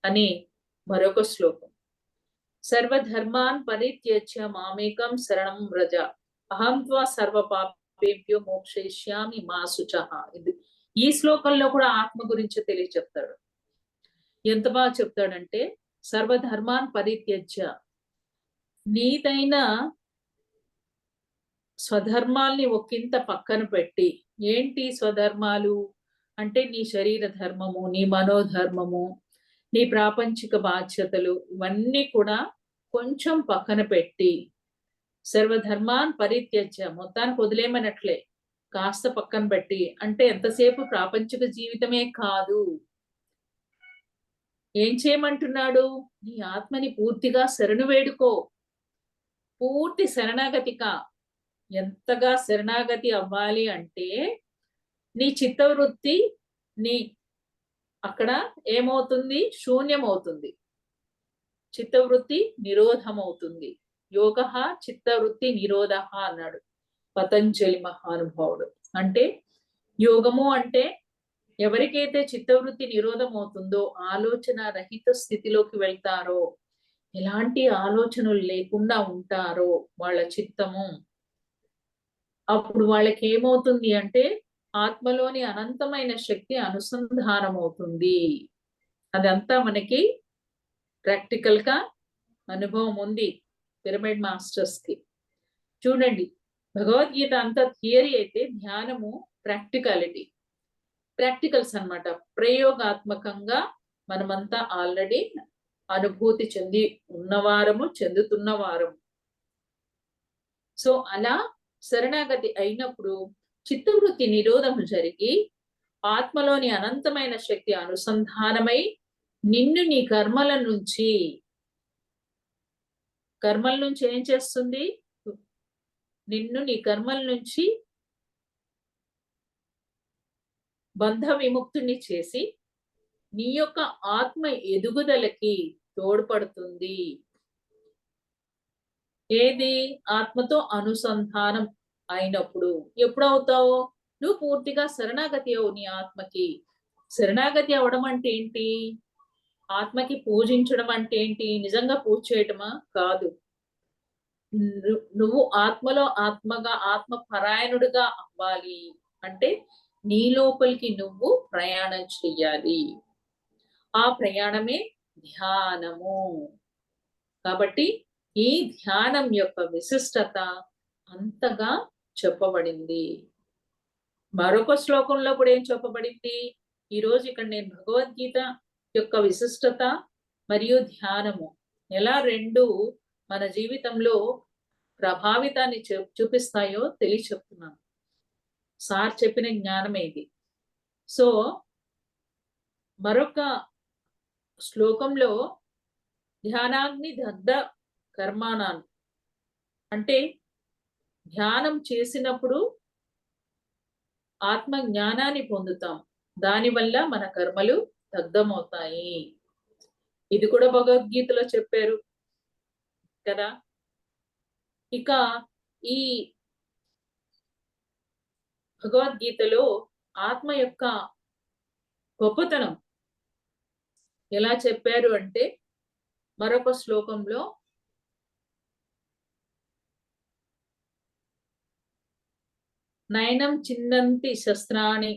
అని మరొక శ్లోకం. సర్వధర్మాన్ పరిత్యజ్య మామేకం శరణం వ్రజ అహం త్వా సర్వ పాపేభ్యో మోక్షయిష్యామి మా శుచః. ఈ శ్లోకంలో కూడా ఆత్మ గురించి తెలియచెప్తాడు. ఎంత బాగా చెప్తాడంటే, సర్వధర్మాన్ పరిత్యజ్య, నీదైన స్వధర్మాల్ని ఒకంత పక్కన పెట్టి. ఏంటి స్వధర్మాలు అంటే, నీ శరీర ధర్మము, నీ మనోధర్మము, నీ ప్రాపంచిక బాధ్యతలు, ఇవన్నీ కూడా కొంచెం పక్కన పెట్టి, సర్వధర్మాన్ పరిత్యజ్య, మొత్తానికి వదిలేమనట్లే, కాస్త పక్కన పెట్టి. అంటే ఎంతసేపు ప్రాపంచిక జీవితమే కాదు, ఏం చేయమంటున్నాడు, నీ ఆత్మని పూర్తిగా శరణు వేడుకో, పూర్తి శరణాగతిక. ఎంతగా శరణాగతి అవ్వాలి అంటే, నీ చిత్తవృత్తి నీ అక్కడ ఏమవుతుంది, శూన్యమవుతుంది. చిత్తవృత్తి నిరోధమవుతుంది. యోగ చిత్తవృత్తి నిరోధ అన్నాడు పతంజలి మహానుభావుడు. అంటే యోగము అంటే ఎవరికైతే చిత్తవృత్తి నిరోధం అవుతుందో, ఆలోచన రహిత స్థితిలోకి వెళ్తారో, ఎలాంటి ఆలోచనలు లేకుండా ఉంటారో వాళ్ళ చిత్తము, అప్పుడు వాళ్ళకి ఏమవుతుంది అంటే, ఆత్మలోని అనంతమైన శక్తి అనుసంధానం అవుతుంది. అదంతా మనకి ప్రాక్టికల్ గా అనుభవం ఉంది పిరమిడ్ మాస్టర్స్ కి. చూడండి, భగవద్గీత అంతా థియరీ అయితే, ధ్యానము ప్రాక్టికల్స్ అన్నమాట. ప్రయోగాత్మకంగా మనమంతా ఆల్రెడీ అనుభూతి చెంది ఉన్నవారము, చెందుతున్నవారము. సో అలా శరణాగతి అయినప్పుడు చిత్తవృత్తి నిరోధం జరిగి ఆత్మలోని అనంతమైన శక్తి అనుసంధానమై నిన్ను నీ కర్మల నుంచి ఏం చేస్తుంది, నిన్ను నీ కర్మల నుంచి బంధ విముక్తుని చేసి నీ యొక్క ఆత్మ ఎదుగుదలకి తోడ్పడుతుంది. ఏది, ఆత్మతో అనుసంధానం అయినప్పుడు. ఎప్పుడు అవుతావు, నువ్వు పూర్తిగా శరణాగతి అవు నీ ఆత్మకి. శరణాగతి అవడం అంటే ఏంటి, ఆత్మకి పూజించడం అంటే ఏంటి, నిజంగా పూజ చేయటమా కాదు. నువ్వు ఆత్మలో ఆత్మ పరాయణుడిగా అవ్వాలి అంటే, నీ లోపలికి నువ్వు ప్రయాణం చెయ్యాలి. ఆ ప్రయాణమే ధ్యానము. కాబట్టి ఈ ధ్యానం యొక్క విశిష్టత అంతగా చెప్పబడింది. మరొక శ్లోకంలో కూడా ఏం చెప్పబడింది, ఈరోజు ఇక్కడ నేను భగవద్గీత యొక్క విశిష్టత మరియు ధ్యానము ఎలా రెండు మన జీవితంలో ప్రభావితాన్ని చూపిస్తాయో చెప్తున్నాను. సార్ చెప్పిన జ్ఞానం ఇది. సో మరొక శ్లోకంలో ధ్యానాగ్ని దగ్ధ కర్మాణాన్ని, అంటే ధ్యానం చేసినప్పుడు ఆత్మ జ్ఞానాన్ని పొందుతాం, దానివల్ల మన కర్మలు దగ్ధమవుతాయి. ఇది కూడా భగవద్గీతలో చెప్పారు కదా. ఇక ఈ భగవద్గీతలో ఆత్మ యొక్క గొప్పతనం ఎలా చెప్పారు అంటే మరొక శ్లోకంలో నయనం చిందంతి శస్త్రాణి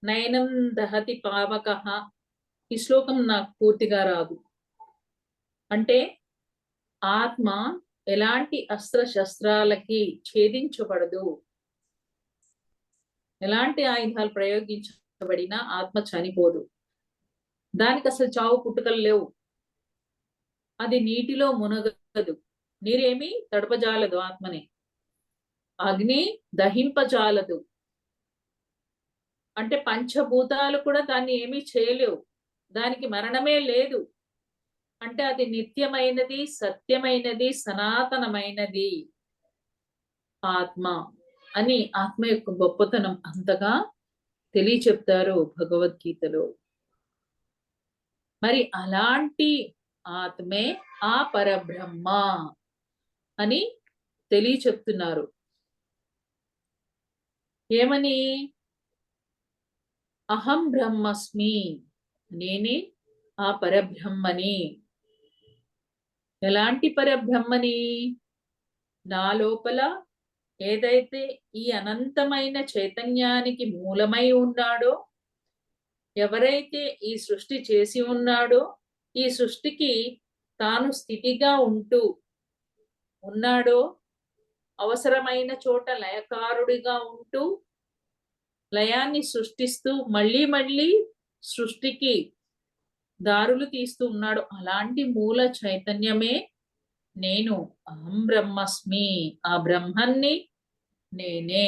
నయనం దహతి పావకః. ఈ శ్లోకం నాకు పూర్తిగా రాదు. అంటే ఆత్మ ఎలాంటి అస్త్ర శస్త్రాలకి ఛేదించబడదు, ఎలాంటి ఆయుధాలు ప్రయోగించబడినా ఆత్మ చనిపోదు. దానికి అసలు చావు పుట్టుకలు లేవు. అది నీటిలో మునగదు, నీరేమి తడపజాలదు ఆత్మని, అగ్ని దహింపజాలదు. అంటే పంచభూతాలు కూడా దాన్ని ఏమీ చేయలేవు, దానికి మరణమే లేదు. అంటే అది నిత్యమైనది, సత్యమైనది, సనాతనమైనది ఆత్మ అని ఆత్మ యొక్క గొప్పతనం అంతగా తెలియచెప్తారు భగవద్గీతలో. మరి అలాంటి ఆత్మే ఆ పరబ్రహ్మ అని తెలియచెప్తున్నారు. ఏమని? అహం బ్రహ్మస్మి, నేనే ఆ పరబ్రహ్మని. ఎలాంటి పరబ్రహ్మని? నా లోపల ఏదైతే ఈ అనంతమైన చైతన్యానికి మూలమై ఉన్నాడో, ఎవరైతే ఈ సృష్టి చేసి ఉన్నాడో, ఈ సృష్టికి తాను స్థితిగా ఉంటూ ఉన్నాడో, అవసరమైన చోట లయకారుడిగా ఉంటూ లయాన్ని సృష్టిస్తూ మళ్ళీ మళ్ళీ సృష్టికి దారులు తీస్తూ ఉన్నాడు. అలాంటి మూల చైతన్యమే నేను. అహం బ్రహ్మస్మి, ఆ బ్రహ్మాన్ని నేనే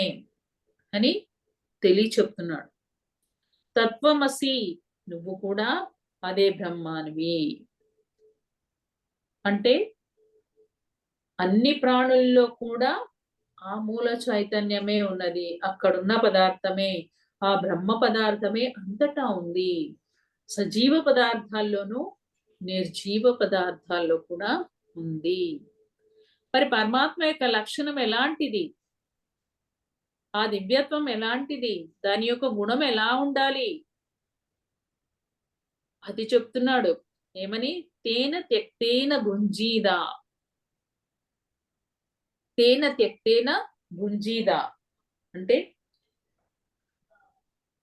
అని తెలియచెప్తున్నాడు. తత్వమసి, నువ్వు కూడా అదే బ్రహ్మానివి. అంటే అన్ని ప్రాణుల్లో కూడా ఆ మూల చైతన్యమే ఉన్నది, అక్కడున్న పదార్థమే, ఆ బ్రహ్మ పదార్థమే అంతటా ఉంది. సజీవ పదార్థాల్లోనూ నిర్జీవ పదార్థాల్లో కూడా ఉంది. మరి పరమాత్మ యొక్క లక్షణం ఎలాంటిది? ఆ దివ్యత్వం ఎలాంటిది? దాని యొక్క గుణం ఎలా ఉండాలి? అది చెప్తున్నాడు. ఏమని? తేన త్యక్తేన భుంజీదా, తేన త్యక్తేన భుంజీదా అంటే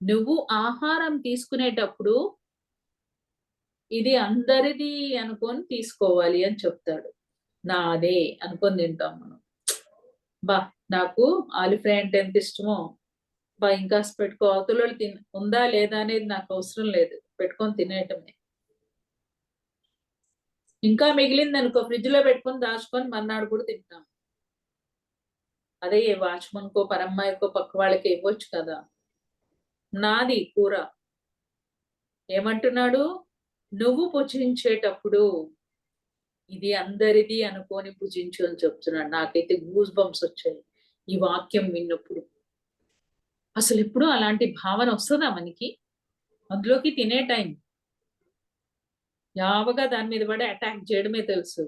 నువ్వు ఆహారం తీసుకునేటప్పుడు ఇది అందరిది అనుకొని తీసుకోవాలి అని చెప్తాడు. నాదే అనుకొని తింటాం మనం. బా, నాకు ఆలు ఫ్రై అంటే ఎంత ఇష్టమో, బా ఇంకా పెట్టుకో, అవతల ఉందా లేదా అనేది నాకు అవసరం లేదు, పెట్టుకొని తినేయటమే. ఇంకా మిగిలింది అనుకో ఫ్రిడ్జ్ లో పెట్టుకొని దాచుకొని మర్నాడు కూడా తింటాం. అదే వాచ్మన్కో పరమ్మాయికో పక్క వాళ్ళకి ఇవ్వచ్చు కదా. నాది కూర. ఏమంటున్నాడు? నువ్వు భుజించేటప్పుడు ఇది అందరిది అనుకొని భుజించు అని చెప్తున్నాడు. నాకైతే గూస్ బంప్స్ వచ్చాయి ఈ వాక్యం విన్నప్పుడు. అసలు ఎప్పుడు అలాంటి భావన వస్తుందా మనకి? అందులోకి తినే టైం యావగా దాని మీద పడి అటాక్ చేయడమే తెలుసు.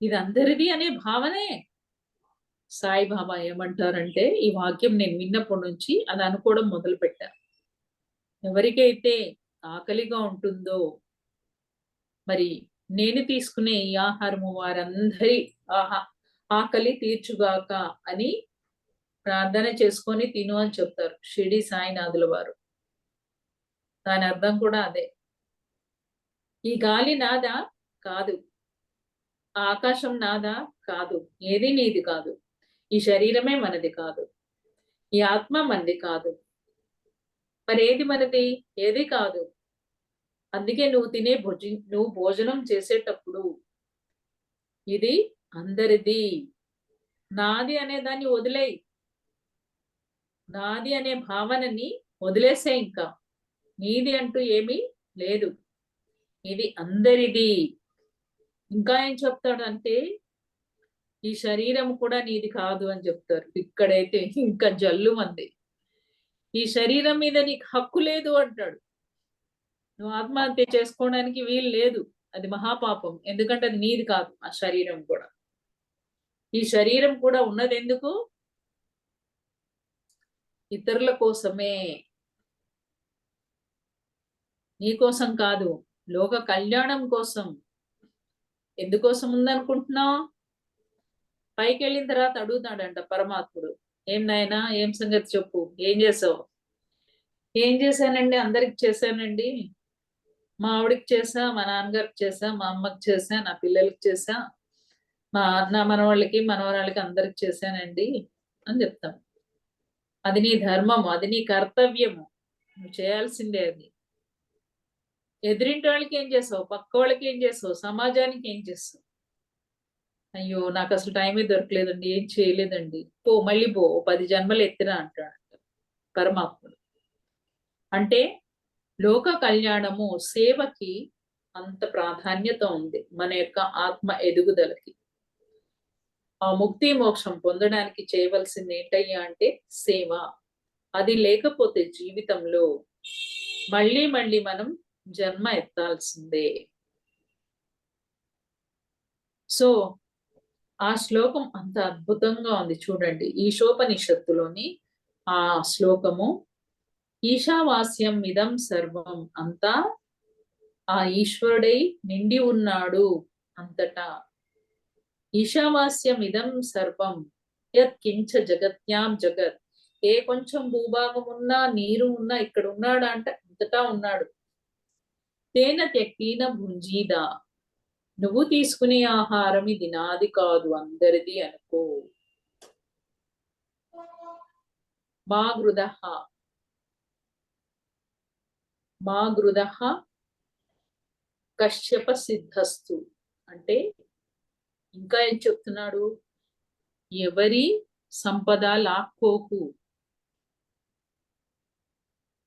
ఇది అందరిది అనే భావనే. సాయిబాబా ఏమంటారంటే, ఈ వాక్యం నేను విన్నప్పటి నుంచి అది అనుకోవడం మొదలు పెట్టా. ఎవరికైతే ఆకలిగా ఉంటుందో, మరి నేను తీసుకునే ఈ ఆహారము వారందరి ఆకలి తీర్చుగాక అని ప్రార్థన చేసుకొని తిను అని చెప్తారు షిరిడి సాయినాథుల వారు. దాని అర్థం కూడా అదే. ఈ గాలి నాదా? కాదు. ఆకాశం నాదా? కాదు. ఏది నీది కాదు. ఈ శరీరమే మనది కాదు. ఈ ఆత్మ మనది కాదు. మరి ఏది మనది? ఏది కాదు. అందుకే నువ్వు భోజనం చేసేటప్పుడు ఇది అందరిది, నాది అనే దాన్ని వదిలేయి. నాది అనే భావనని వదిలేసే. ఇంకా నీది అంటూ ఏమీ లేదు, ఇది అందరిది. ఇంకా ఏం చెప్తాడు అంటే, ఈ శరీరం కూడా నీది కాదు అని చెప్తారు. ఇక్కడైతే ఇంకా జల్లు మంది. ఈ శరీరం మీద నీకు హక్కు లేదు అంటాడు. నువ్వు ఆత్మహత్య చేసుకోవడానికి వీలు లేదు, అది మహాపాపం. ఎందుకంటే అది నీది కాదు ఆ శరీరం కూడా. ఈ శరీరం కూడా ఉన్నది ఎందుకు? ఇతరుల కోసమే, నీ కోసం కాదు, లోక కళ్యాణం కోసం. ఎందుకోసం ఉందనుకుంటున్నావు? పైకి వెళ్ళిన తర్వాత అడుగుతాడంట పరమాత్ముడు, ఏం నాయనా, ఏం సంగతి చెప్పు, ఏం చేసావు? ఏం చేశానండి, అందరికి చేశానండి, మా ఆవిడికి చేసా, మా నాన్నగారికి చేసా, మా అమ్మకి చేసా, నా పిల్లలకి చేసా, మా అన్న మనవాళ్ళకి మనవరాళ్ళకి అందరికి చేశానండి అని చెప్తాం. అది నీ ధర్మము, అది నీ కర్తవ్యము, నువ్వు చేయాల్సిందే అది. ఎదురింటి వాళ్ళకి ఏం చేసావు, పక్క వాళ్ళకి ఏం చేసావు, సమాజానికి ఏం చేసావు? అయ్యో నాకు అసలు టైమే దొరకలేదండి, ఏం చేయలేదండి. పో, మళ్ళీ పో, 10 జన్మలు ఎత్తినా అంటాడు పరమాత్ముడు. అంటే లోక కళ్యాణము, సేవకి అంత ప్రాధాన్యత ఉంది మన యొక్క ఆత్మ ఎదుగుదలకి. ఆ ముక్తి మోక్షం పొందడానికి చేయవలసింది ఏంటయ్యా అంటే సేవ. అది లేకపోతే జీవితంలో మళ్ళీ మళ్ళీ మనం జన్మ ఎత్తాల్సిందే. సో ఆ శ్లోకం అంత అద్భుతంగా ఉంది చూడండి. ఈశోపనిషత్తులోని ఆ శ్లోకము, ఈశావాస్యం ఇదం సర్వం, అంతా ఆ ఈశ్వరుడై నిండి ఉన్నాడు అంతటా. ఈశావాస్యం ఇదం సర్వం యత్ కించ జగత్యాం జగత్. ఏ కొంచెం భూభాగం ఉన్నా, నీరు ఉన్నా ఇక్కడ ఉన్నాడు అంటే అంతటా ఉన్నాడు. తేన త్యక్తీన భుంజీదా, నువ్వు తీసుకునే ఆహారం ఇది నాది కాదు, అందరిది అనుకో. మా గృదః, మా గృదః కశ్యప సిద్ధస్తు. అంటే ఇంకా ఏం చెప్తున్నాడు? ఎవరి సంపద లాక్కోకు,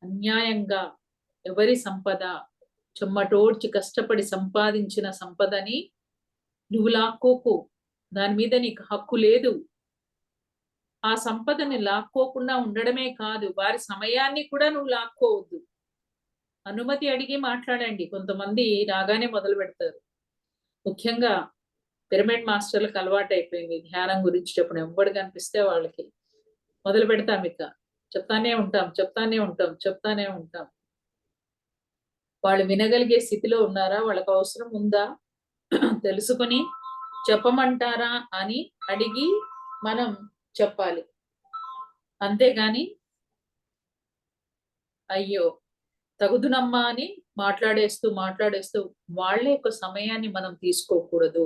అన్యాయంగా ఎవరి సంపద, చెమ్మటోడ్చి కష్టపడి సంపాదించిన సంపదని నువ్వు లాక్కోకు, దాని మీద నీకు హక్కు లేదు. ఆ సంపదని లాక్కోకుండా ఉండడమే కాదు, వారి సమయాన్ని కూడా నువ్వు లాక్కోవద్దు. అనుమతి అడిగి మాట్లాడండి. కొంతమంది రాగానే మొదలు పెడతారు. ముఖ్యంగా పిరమిడ్ మాస్టర్లకు అలవాటు అయిపోయింది ధ్యానం గురించి చెప్పడం. ఎవ్వడు కనిపిస్తే వాళ్ళకి మొదలు పెడతాం, ఇక చెప్తానే ఉంటాం చెప్తానే ఉంటాం చెప్తానే ఉంటాం. వాళ్ళు వినగలిగే స్థితిలో ఉన్నారా, వాళ్ళకి అవసరం ఉందా తెలుసుకొని చెప్పమంటారా అని అడిగి మనం చెప్పాలి. అంతేగాని అయ్యో తగుదునమ్మా అని మాట్లాడేస్తూ వాళ్ళ యొక్క సమయాన్ని మనం తీసుకోకూడదు,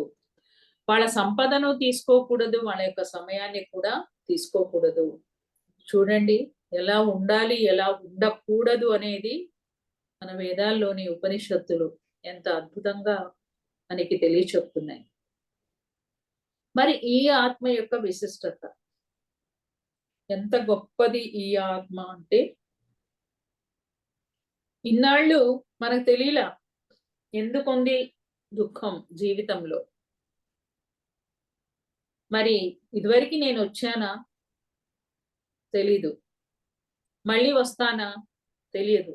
వాళ్ళ సంపదను తీసుకోకూడదు, వాళ్ళ యొక్క సమయాన్ని కూడా తీసుకోకూడదు. చూడండి ఎలా ఉండాలి, ఎలా ఉండకూడదు అనేది మన వేదాల్లోని ఉపనిషత్తులు ఎంత అద్భుతంగా మనకి తెలియచెప్తున్నాయి. మరి ఈ ఆత్మ యొక్క విశిష్టత ఎంత గొప్పది! ఈ ఆత్మ అంటే ఇన్నాళ్ళు మనకు తెలియలా ఎందుకుంది దుఃఖం జీవితంలో. మరి ఇదివరకు నేను వచ్చానా తెలీదు, మళ్ళీ వస్తానా తెలియదు,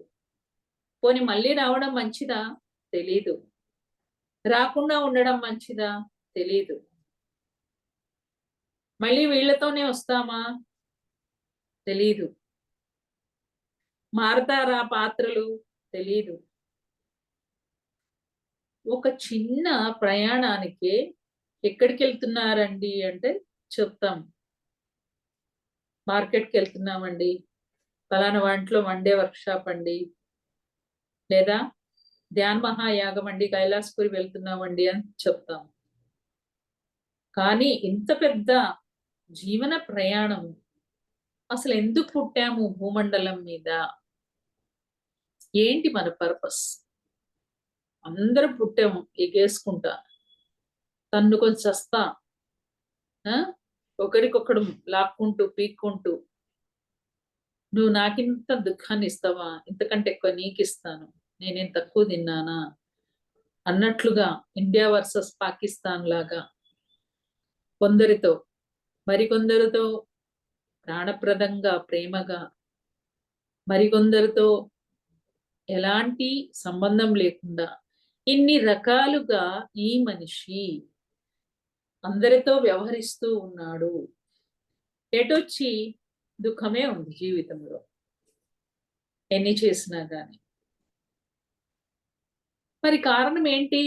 పోనీ మళ్ళీ రావడం మంచిదా తెలీదు, రాకుండా ఉండడం మంచిదా తెలీదు, మళ్ళీ వీళ్ళతోనే వస్తామా తెలీదు, మారతారా పాత్రలు తెలీదు. ఒక చిన్న ప్రయాణానికి ఎక్కడికి వెళ్తున్నారండి అంటే చెప్తాం, మార్కెట్కి వెళ్తున్నామండి, ఫలానా వాంట్లో వన్డే వర్క్షాప్ అండి, లేదా ధ్యాన మహాయాగం అండి, కైలాసపురి వెళ్తున్నామండి అని చెప్తాం. కానీ ఇంత పెద్ద జీవన ప్రయాణం అసలు ఎందుకు పుట్టాము భూమండలం మీద, ఏంటి మన పర్పస్? అందరూ పుట్టాము ఎగేసుకుంటా, తన్నుకొని చస్తా, ఒకరికొకడు లాక్కుంటూ పీక్కుంటూ, నువ్వు నాకింత దుఃఖాన్ని ఇస్తావా, ఇంతకంటే ఎక్కువ నీకు ఇస్తాను, నేనేం తక్కువ తిన్నానా అన్నట్లుగా ఇండియా వర్సెస్ పాకిస్తాన్ లాగా కొందరితో మరికొందరితో ప్రాణప్రదంగా ప్రేమగా, మరికొందరితో ఎలాంటి సంబంధం లేకుండా ఇన్ని రకాలుగా ఈ మనిషి అందరితో వ్యవహరిస్తూ ఉన్నాడు. ఎటొచ్చి దుఃఖమే ఉంది జీవితంలో ఎన్ని చేసినా గాని. మరి కారణం ఏంటి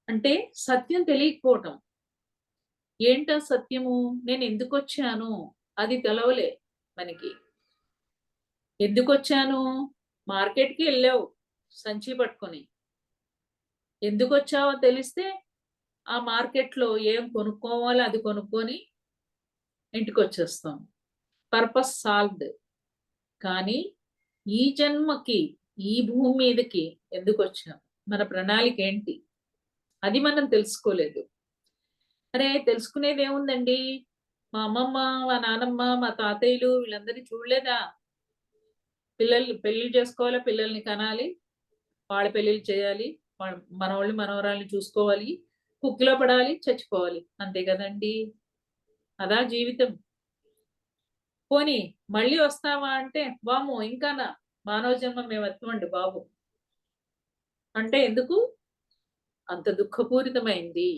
అంటే సత్యం తెలియకపోవటం. ఏంటా సత్యము? నేను ఎందుకు వచ్చాను అది తెలవలే మనకి. ఎందుకు వచ్చాను? మార్కెట్కి వెళ్ళావు సంచి పట్టుకొని. ఎందుకు వచ్చావో తెలిస్తే ఆ మార్కెట్లో ఏం కొనుక్కోవాలో అది కొనుక్కొని ఇంటికి వచ్చేస్తాం. Purpose solved. కానీ ఈ జన్మకి ఈ భూమి మీదకి ఎందుకు వచ్చాం? మన ప్రణాళిక ఏంటి? అది మనం తెలుసుకోలేదు. అరే తెలుసుకునేది ఏముందండి? మా అమ్మమ్మ, మా నానమ్మ, మా తాతయ్యలు వీళ్ళందరినీ చూడలేదా? పిల్లల్ని పెళ్లిళ్ళు చేసుకోవాలి, పిల్లల్ని కనాలి, వాళ్ళ పెళ్లిళ్ళు చేయాలి, మనవాళ్ళు మనవరాల్ని చూసుకోవాలి, కుక్కిలో పడాలి, చచ్చిపోవాలి. అంతే కదండి. అదా జీవితం. పోనీ మళ్ళీ వస్తావా అంటే వామో ఇంకానా మానవ జన్మ మేము ఎత్తమండి బాబు అంటే ఎందుకు అంత దుఃఖపూరితమైంది?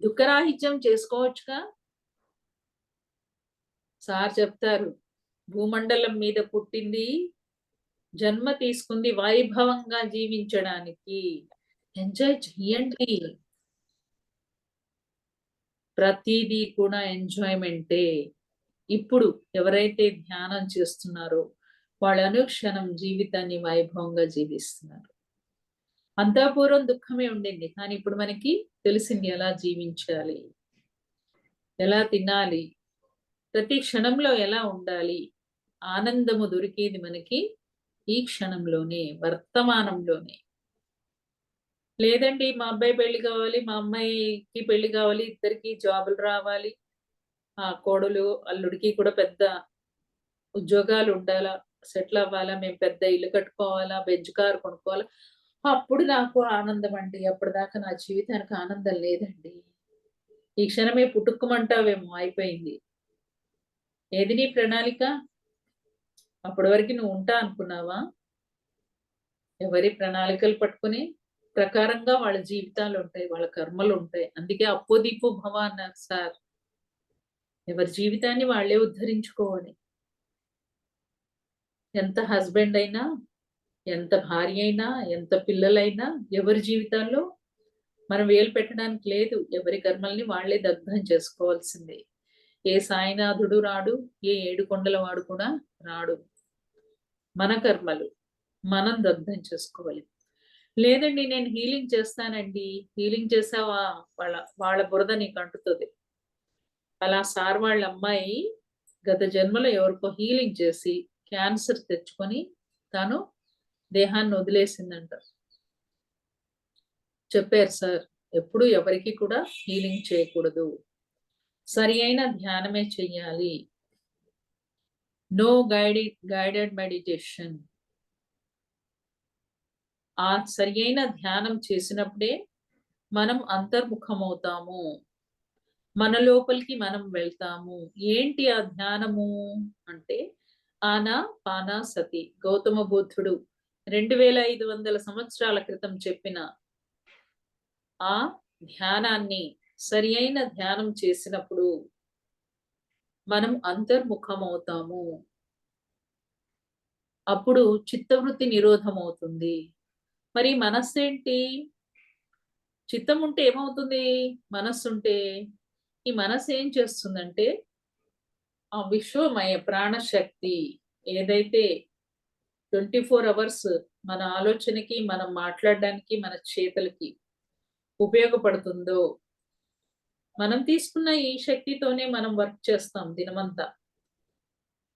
దుఃఖరాహిత్యం చేసుకోవచ్చుగా. సార్ చెప్తారు, భూమండలం మీద పుట్టింది, జన్మ తీసుకుంది వైభవంగా జీవించడానికి. ఎంజాయ్ చెయ్యండి. ప్రతిదీ కూడా ఎంజాయ్మెంటే. ఇప్పుడు ఎవరైతే ధ్యానం చేస్తున్నారో వాళ్ళ అనుక్షణం జీవితాన్ని వైభవంగా జీవిస్తున్నారు. అంతఃపూర్వం దుఃఖమే ఉండింది, కానీ ఇప్పుడు మనకి తెలిసింది ఎలా జీవించాలి, ఎలా తినాలి, ప్రతి క్షణంలో ఎలా ఉండాలి. ఆనందము దొరికేది మనకి ఈ క్షణంలోనే, వర్తమానంలోనే. లేదండి మా అబ్బాయి పెళ్లి కావాలి, మా అమ్మాయికి పెళ్లి కావాలి, ఇద్దరికి జాబులు రావాలి, ఆ కోడలు అల్లుడికి కూడా పెద్ద ఉద్యోగాలు ఉండాలా, సెటిల్ అవ్వాలా, మేము పెద్ద ఇల్లు కట్టుకోవాలా, బెంచ్ కారు కొనుక్కోవాలా, అప్పుడు నాకు ఆనందం అండి. అప్పటిదాకా నా జీవితానికి ఆనందం లేదండి. ఈ క్షణమే పుట్టుక్కమంటావేమో, అయిపోయింది. ఏది నీ ప్రణాళిక? అప్పటి వరకు నువ్వు ఉంటా అనుకున్నావా? ఎవరి ప్రణాళికలు పట్టుకుని ప్రకారంగా వాళ్ళ జీవితాలు ఉంటాయి, వాళ్ళ కర్మలు ఉంటాయి. అందుకే అప్పోదీపు భవ అన్నారు సార్. ఎవరి జీవితాన్ని వాళ్ళే ఉద్ధరించుకోవాలి. ఎంత హస్బెండ్ అయినా, ఎంత భార్య అయినా, ఎంత పిల్లలైనా ఎవరి జీవితాల్లో మనం వేలు పెట్టడానికి లేదు. ఎవరి కర్మల్ని వాళ్ళే దగ్ధం చేసుకోవాల్సిందే. ఏ సాయినాథుడు రాడు, ఏ ఏడుకొండల వాడు కూడా రాడు. మన కర్మలు మనం దగ్ధం చేసుకోవాలి. లేదండి నేను హీలింగ్ చేస్తానండి, హీలింగ్ చేసావా వాళ్ళ బురద నీకు అంటుతుంది. అలా సార్ వాళ్ళ అమ్మాయి గత జన్మలో ఎవరికో హీలింగ్ చేసి క్యాన్సర్ తెచ్చుకొని తాను దేహాన్ని వదిలేసిందంట. చెప్పారు సార్, ఎప్పుడు ఎవరికి కూడా హీలింగ్ చేయకూడదు, సరి అయిన ధ్యానమే చెయ్యాలి. No guided meditation. ఆ సరి అయిన ధ్యానం చేసినప్పుడే మనం అంతర్ముఖమవుతాము, మన లోపలికి మనం వెళ్తాము. ఏంటి ఆ ధ్యానము అంటే ఆనాపాన సతి. గౌతమ బుద్ధుడు 2500 సంవత్సరాల క్రితం చెప్పిన ఆ ధ్యానాన్ని సరి అయిన ధ్యానం చేసినప్పుడు మనం అంతర్ముఖమవుతాము. అప్పుడు చిత్తవృత్తి నిరోధం అవుతుంది. మరి మనస్సు ఏంటి? చిత్తం ఉంటే ఏమవుతుంది? మనస్సు ఉంటే ఈ మనస్సు ఏం చేస్తుందంటే ఆ విశ్వమయ ప్రాణశక్తి ఏదైతే 24 అవర్స్ మన ఆలోచనకి, మనం మాట్లాడడానికి, మన చేతులకి ఉపయోగపడుతుందో, మనం తీసుకున్న ఈ శక్తితోనే మనం వర్క్ చేస్తాం దినమంతా.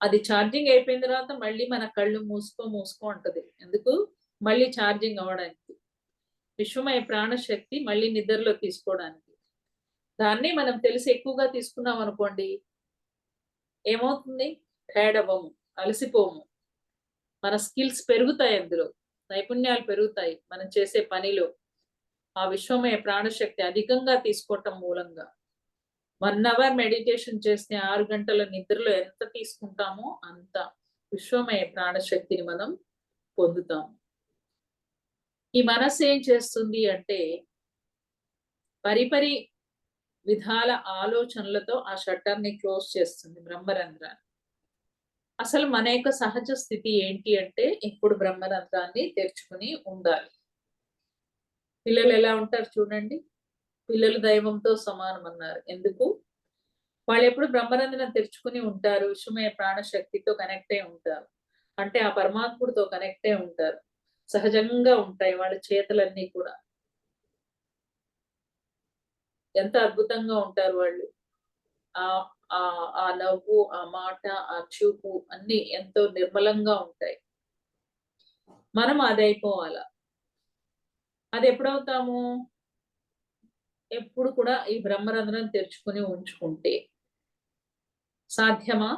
అది ఛార్జింగ్ అయిపోయిన తర్వాత మళ్ళీ మన కళ్ళు మూసుకో ఉంటది. ఎందుకు? మళ్ళీ ఛార్జింగ్ అవ్వడానికి. విశ్వమయ ప్రాణశక్తి మళ్ళీ నిద్రలో తీసుకోవడానికి. దాన్ని మనం తెలిసి ఎక్కువగా తీసుకున్నాం అనుకోండి, ఏమవుతుంది? టైర్డ్ అవ్వము, అలసిపోము, మన స్కిల్స్ పెరుగుతాయి, అందులో నైపుణ్యాలు పెరుగుతాయి మనం చేసే పనిలో. ఆ విశ్వమయ ప్రాణశక్తి అధికంగా తీసుకోవటం మూలంగా 1 అవర్ మెడిటేషన్ చేస్తే 6 గంటల నిద్రలో ఎంత తీసుకుంటామో అంత విశ్వమయ ప్రాణశక్తిని మనం పొందుతాము. ఈ మనస్సు ఏం చేస్తుంది అంటే పరిపరి విధాల ఆలోచనలతో ఆ షట్టర్ని క్లోజ్ చేస్తుంది బ్రహ్మరంధ్రాన్ని. అసలు మన యొక్క సహజ స్థితి ఏంటి అంటే ఎప్పుడు బ్రహ్మరంధ్రాన్ని తెరుచుకుని ఉండాలి. పిల్లలు ఎలా ఉంటారు చూడండి, పిల్లలు దైవంతో సమానం అన్నారు. ఎందుకు? వాళ్ళు ఎప్పుడు బ్రహ్మరంధ్రం తెరుచుకుని ఉంటారు, విశ్వమయ ప్రాణశక్తితో కనెక్ట్ అయి ఉంటారు. అంటే ఆ పరమాత్ముడితో కనెక్ట్ అయి ఉంటారు. సహజంగా ఉంటాయి వాళ్ళ చేతులన్నీ కూడా. ఎంత అద్భుతంగా ఉంటారు వాళ్ళు. ఆ ఆ నవ్వు, ఆ మాట, ఆ చూపు అన్ని ఎంతో నిర్మలంగా ఉంటాయి. మనం అది అయిపోవాలా. అది ఎప్పుడవుతాము? ఎప్పుడు కూడా ఈ బ్రహ్మరంధ్రం తెరుచుకుని ఉంచుకుంటే. సాధ్యమా?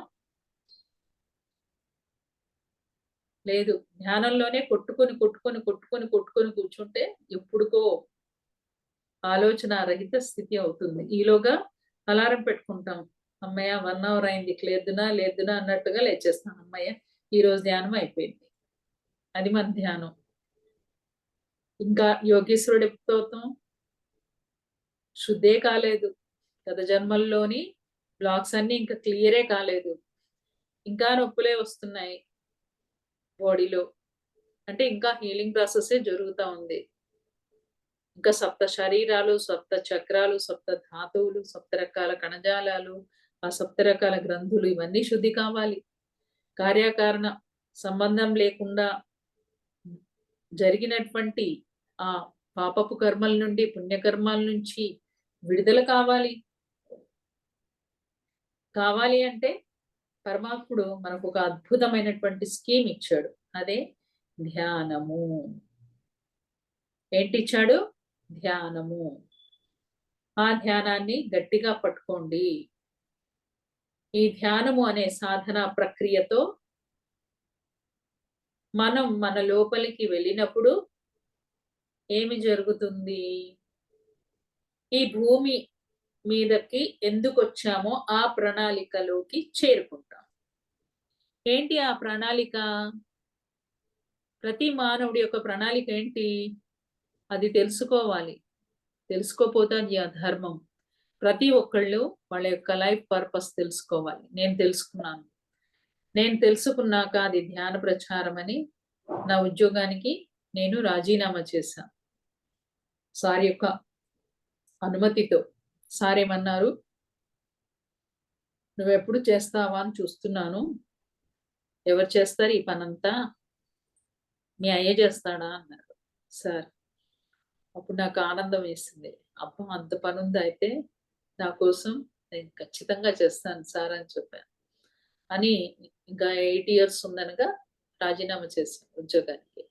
లేదు. ధ్యానంలోనే కొట్టుకొని కూర్చుంటే ఎప్పుడుకో ఆలోచన రహిత స్థితి అవుతుంది. ఈలోగా అలారం పెట్టుకుంటాం. అమ్మయ్య 1 అవర్ అయింది, లేద్దునా అన్నట్టుగా లేచేస్తాం. అమ్మయ్య ఈ రోజు ధ్యానం అయిపోయింది. అది మన ధ్యానం. ఇంకా యోగీశ్వరుడు ఎప్పుడు అవుతాం? శుద్ధే కాలేదు. గత జన్మల్లోని బ్లాక్స్ అన్ని ఇంకా క్లియరే కాలేదు. ఇంకా నొప్పులే వస్తున్నాయి బాడీలో. అంటే ఇంకా హీలింగ్ ప్రాసెస్ జరుగుతా ఉంది. ఇంకా సప్త శరీరాలు, సప్త చక్రాలు, సప్త ధాతువులు, సప్త రకాల కణజాలాలు, ఆ సప్త రకాల గ్రంథులు ఇవన్నీ శుద్ధి కావాలి. కార్యకారణ సంబంధం లేకుండా జరిగినటువంటి ఆ పాపపు కర్మల నుండి పుణ్యకర్మాల నుంచి విడుదల కావాలి అంటే పరమాత్ముడు మనకు ఒక అద్భుతమైనటువంటి స్కీమ్ ఇచ్చాడు. అదే ధ్యానము. ఏంటిచ్చాడు? ధ్యానము. ఆ ధ్యానాన్ని గట్టిగా పట్టుకోండి. ఈ ధ్యానము అనే సాధన ప్రక్రియతో మనం మన లోపలికి వెళ్ళినప్పుడు ఏమి జరుగుతుంది? ఈ భూమి మీదకి ఎందుకు వచ్చామో ఆ ప్రణాళికలోకి చేరుకుంటాం. ఏంటి ఆ ప్రణాళిక? ప్రతి మానవుడి యొక్క ప్రణాళిక ఏంటి? అది తెలుసుకోవాలి. తెలుసుకోపోతే అది అధర్మం. ప్రతి ఒక్కళ్ళు వాళ్ళ యొక్క లైఫ్ పర్పస్ తెలుసుకోవాలి. నేను తెలుసుకున్నాను. నేను తెలుసుకున్నాక అది ధ్యాన ప్రచారం అని నా ఉద్యోగానికి నేను రాజీనామా చేశాను. సార్ యొక్క అనుమతితో. సార్ ఏమన్నారు? నువ్వెప్పుడు చేస్తావా అని చూస్తున్నాను. ఎవరు చేస్తారు ఈ పనంతా? మీ అయ్య చేస్తాడా అన్నారు సార్. అప్పుడు నాకు ఆనందం వేసింది. అబ్బా అంత పని ఉంది, అయితే నా కోసం నేను ఖచ్చితంగా చేస్తాను సార్ అని చెప్పాను. అని ఇంకా 8 years ఉందనగా రాజీనామా చేశాను ఉద్యోగానికి.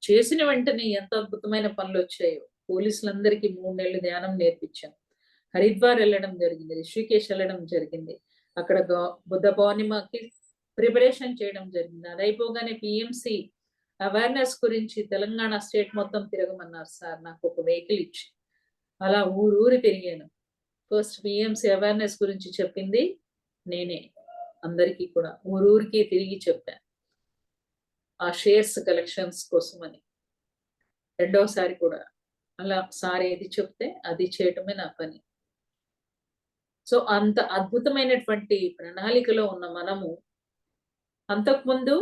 చేసిన వెంటనే ఎంత అద్భుతమైన పనులు వచ్చాయో. పోలీసులందరికీ 3 నెలలు ధ్యానం నేర్పించాం. హరిద్వార్ వెళ్ళడం జరిగింది, రిషికేశ్ వెళ్ళడం జరిగింది. అక్కడ బుద్ధ పౌర్ణిమకి ప్రిపరేషన్ చేయడం జరిగింది. అది అయిపోగానే పిఎంసి అవేర్నెస్ గురించి తెలంగాణ స్టేట్ మొత్తం తిరగమన్నారు సార్. నాకు ఒక వెహికల్ ఇచ్చి అలా ఊరు తిరిగాను. ఫస్ట్ పిఎంసి అవేర్నెస్ గురించి చెప్పింది నేనే. అందరికీ కూడా ఊరికి తిరిగి చెప్పాను ఆ షేర్స్ కలెక్షన్స్ కోసమని. రెండోసారి కూడా అలా సార్ ఏది చెప్తే అది చేయటమే నా పని. సో అంత అద్భుతమైనటువంటి ప్రణాళికలో ఉన్న మనము అంతకుముందు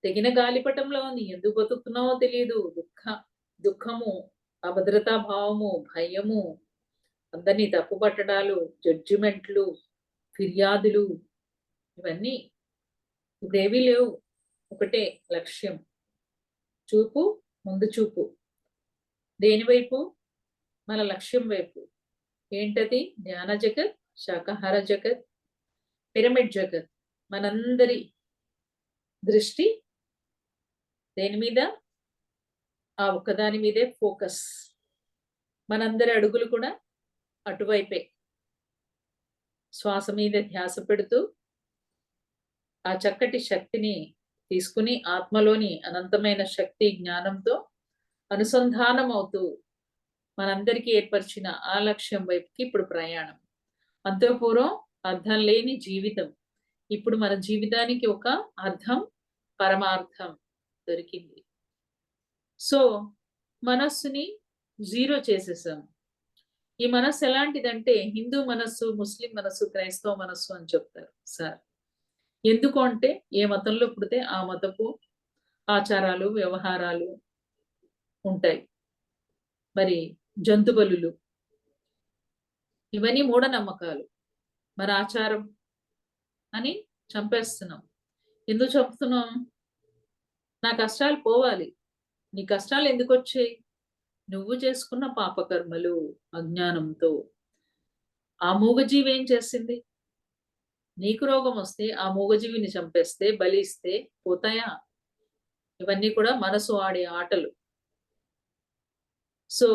తెగిన గాలిపటంలో ఉంది. ఎందుకు బతుకుతున్నావో తెలియదు. దుఃఖము, అభద్రతా భావము, భయము, అందరినీ తప్పుపట్టడాలు, జడ్జిమెంట్లు, ఫిర్యాదులు, ఇవన్నీ ఇప్పుడేవీ లేవు. ఒకటే లక్ష్యం, చూపు, ముందు చూపు. దేని వైపు? మన లక్ష్యం వైపు. ఏంటది? జ్ఞాన జగత్, శాకాహార జగత్, పిరమిడ్ జగత్. మనందరి దృష్టి దేని మీద? ఆ ఒక్కదాని మీదే ఫోకస్. మనందరి అడుగులు కూడా అటువైపే. శ్వాస మీద ధ్యాస పెడుతూ ఆ చక్కటి శక్తిని తీసుకుని ఆత్మలోని అనంతమైన శక్తి జ్ఞానంతో అనుసంధానం అవుతూ మనందరికీ ఏర్పరిచిన ఆ లక్ష్యం వైపుకి ఇప్పుడు ప్రయాణం. అంతఃపూర్వం అర్థం లేని జీవితం. ఇప్పుడు మన జీవితానికి ఒక అర్థం, పరమార్థం దొరికింది. సో మనస్సుని 0 చేసేసాం. ఈ మనస్సు ఎలాంటిదంటే హిందూ మనస్సు, ముస్లిం మనస్సు, క్రైస్తవ మనస్సు అని చెప్తారు సార్. ఎందుకు అంటే ఏ మతంలో పుడితే ఆ మతపు ఆచారాలు, వ్యవహారాలు ఉంటాయి. మరి జంతు బలులు ఇవన్నీ మూఢనమ్మకాలు. మరి ఆచారం అని చంపేస్తున్నాం. ఎందుకు చంపుతున్నాం? నా కష్టాలు పోవాలి. నీ కష్టాలు ఎందుకు వచ్చాయి? నువ్వు చేసుకున్న పాపకర్మలు, అజ్ఞానంతో. ఆ మూగజీవి ఏం చేసింది? నీకు రోగం వస్తే ఆ మూగజీవిని చంపేస్తే, బలి ఇస్తే పోతాయా? ఇవన్నీ కూడా మనసు ఆడే ఆటలు. సో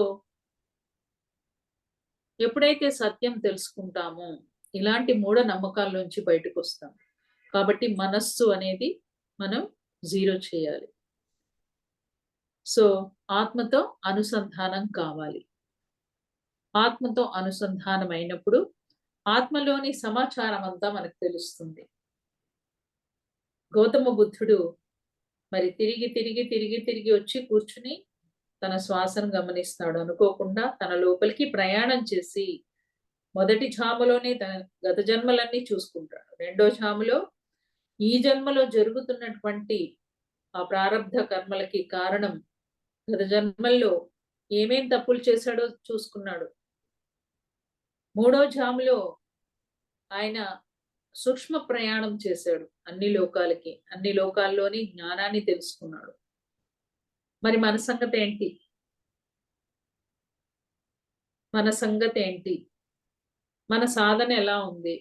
ఎప్పుడైతే సత్యం తెలుసుకుంటామో ఇలాంటి మూఢ నమ్మకాల నుంచి బయటకు వస్తాం. కాబట్టి మనస్సు అనేది మనం జీరో చేయాలి. సో ఆత్మతో అనుసంధానం కావాలి. ఆత్మతో అనుసంధానం అయినప్పుడు ఆత్మలోని సమాచారం అంతా మనకు తెలుస్తుంది. గౌతమ బుద్ధుడు మరి తిరిగి వచ్చి కూర్చుని తన శ్వాసను గమనిస్తాడు. అనుకోకుండా తన లోపలికి ప్రయాణం చేసి మొదటి ఝామలోనే తన గత జన్మలన్నీ చూసుకుంటాడు. రెండో ఝామలో ఈ జన్మలో జరుగుతున్నటువంటి ఆ ప్రారబ్ధ కర్మలకి కారణం గత జన్మల్లో ఏమేం తప్పులు చేశాడో చూసుకున్నాడు. మూడో ఝాములో ఆయన సూక్ష్మ ప్రయాణం చేశాడు అన్ని లోకాలకి. అన్ని లోకాల్లోని జ్ఞానాన్ని తెలుసుకున్నాడు. మరి మన సంగతి ఏంటి? మన సంగతి ఏంటి? మన సాధన ఎలా ఉంది?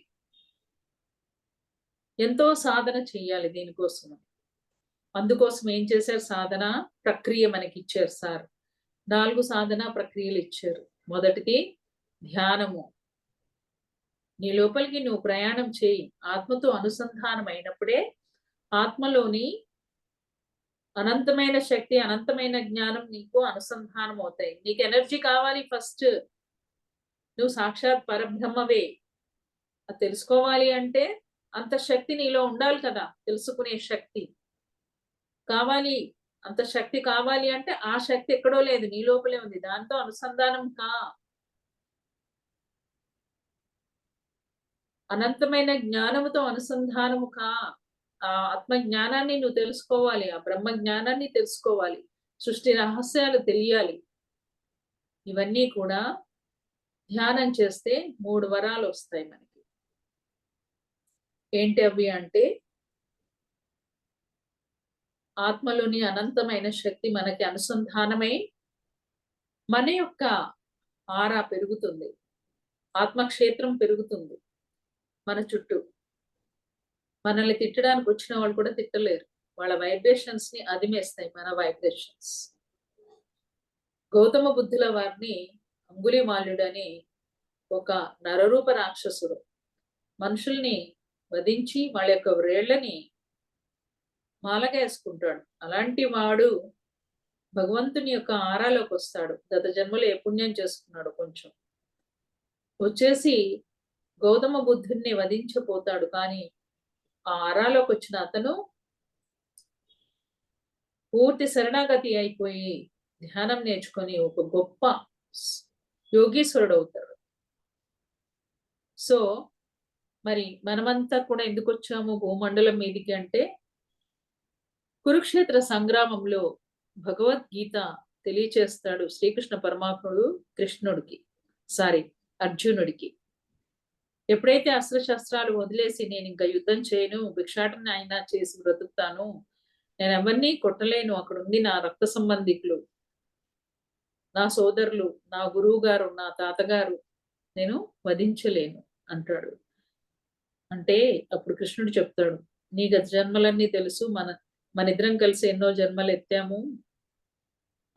ఎంతో సాధన చెయ్యాలి దీనికోసం. అందుకోసం ఏం చేశారు? సాధన ప్రక్రియ మనకి ఇచ్చారు సార్. 4 సాధన ప్రక్రియలు ఇచ్చారు. మొదటిది ధ్యానము. నీ లోపలికి నువ్వు ప్రయాణం చేయి. ఆత్మతో అనుసంధానం అయినప్పుడే ఆత్మలోని అనంతమైన శక్తి, అనంతమైన జ్ఞానం నీకు అనుసంధానం అవుతాయి. నీకు ఎనర్జీ కావాలి. ఫస్ట్ నువ్వు సాక్షాత్ పరబ్రహ్మవే. అది తెలుసుకోవాలి అంటే అంత శక్తి నీలో ఉండాలి కదా. తెలుసుకునే శక్తి కావాలి. అంత శక్తి కావాలి అంటే ఆ శక్తి ఎక్కడో లేదు, నీ లోపలే ఉంది. దాంతో అనుసంధానం కా. అనంతమైన జ్ఞానముతో అనుసంధానము కా. ఆ ఆత్మ జ్ఞానాన్ని నువ్వు తెలుసుకోవాలి. ఆ బ్రహ్మ జ్ఞానాన్ని తెలుసుకోవాలి. సృష్టి రహస్యాలు తెలియాలి. ఇవన్నీ కూడా ధ్యానం చేస్తే 3 వరాలు వస్తాయి మనకి. ఏంటి అవి అంటే ఆత్మలోని అనంతమైన శక్తి మనకి అనుసంధానమై మన యొక్క ఆరా పెరుగుతుంది. ఆత్మక్షేత్రం పెరుగుతుంది మన చుట్టూ. మనల్ని తిట్టడానికి వచ్చిన వాళ్ళు కూడా తిట్టలేరు. వాళ్ళ వైబ్రేషన్స్ ని అదిమేస్తాయి మన వైబ్రేషన్స్. గౌతమ బుద్ధుల వారిని అంగుళిమాల్యుడని ఒక నరరూప రాక్షసుడు మనుషుల్ని వధించి వాళ్ళ యొక్క వ్రేళ్లని మాలగా వేసుకుంటాడు. అలాంటి వాడు భగవంతుని యొక్క ఆరాలోకి వస్తాడు. గత జన్మలో ఏ పుణ్యం చేసుకున్నాడు కొంచెం వచ్చేసి గౌతమ బుద్ధుడిని వధించపోతాడు. కానీ ఆ ఆరాలోకి వచ్చిన అతను పూర్తి శరణాగతి అయిపోయి ధ్యానం నేర్చుకొని ఒక గొప్ప యోగీశ్వరుడు అవుతాడు. సో మరి మనమంతా కూడా ఎందుకు వచ్చాము భూమండలం మీదికి అంటే కురుక్షేత్ర సంగ్రామంలో భగవద్గీత తెలియచేస్తాడు శ్రీకృష్ణ పరమాత్ముడు అర్జునుడికి. ఎప్పుడైతే అస్త్రశస్త్రాలు వదిలేసి నేను ఇంకా యుద్ధం చేయను, భిక్షాటన అయినా చేసి బ్రతుకుతాను, నేను ఎవరిని కొట్టలేను, అక్కడ ఉంది నా రక్త సంబంధికులు, నా సోదరులు, నా గురువు గారు, నా తాతగారు, నేను వధించలేను అంటాడు. అంటే అప్పుడు కృష్ణుడు చెప్తాడు, నీ గత జన్మలన్నీ తెలుసు, మన ఇద్దరం కలిసి ఎన్నో జన్మలు ఎత్తాము,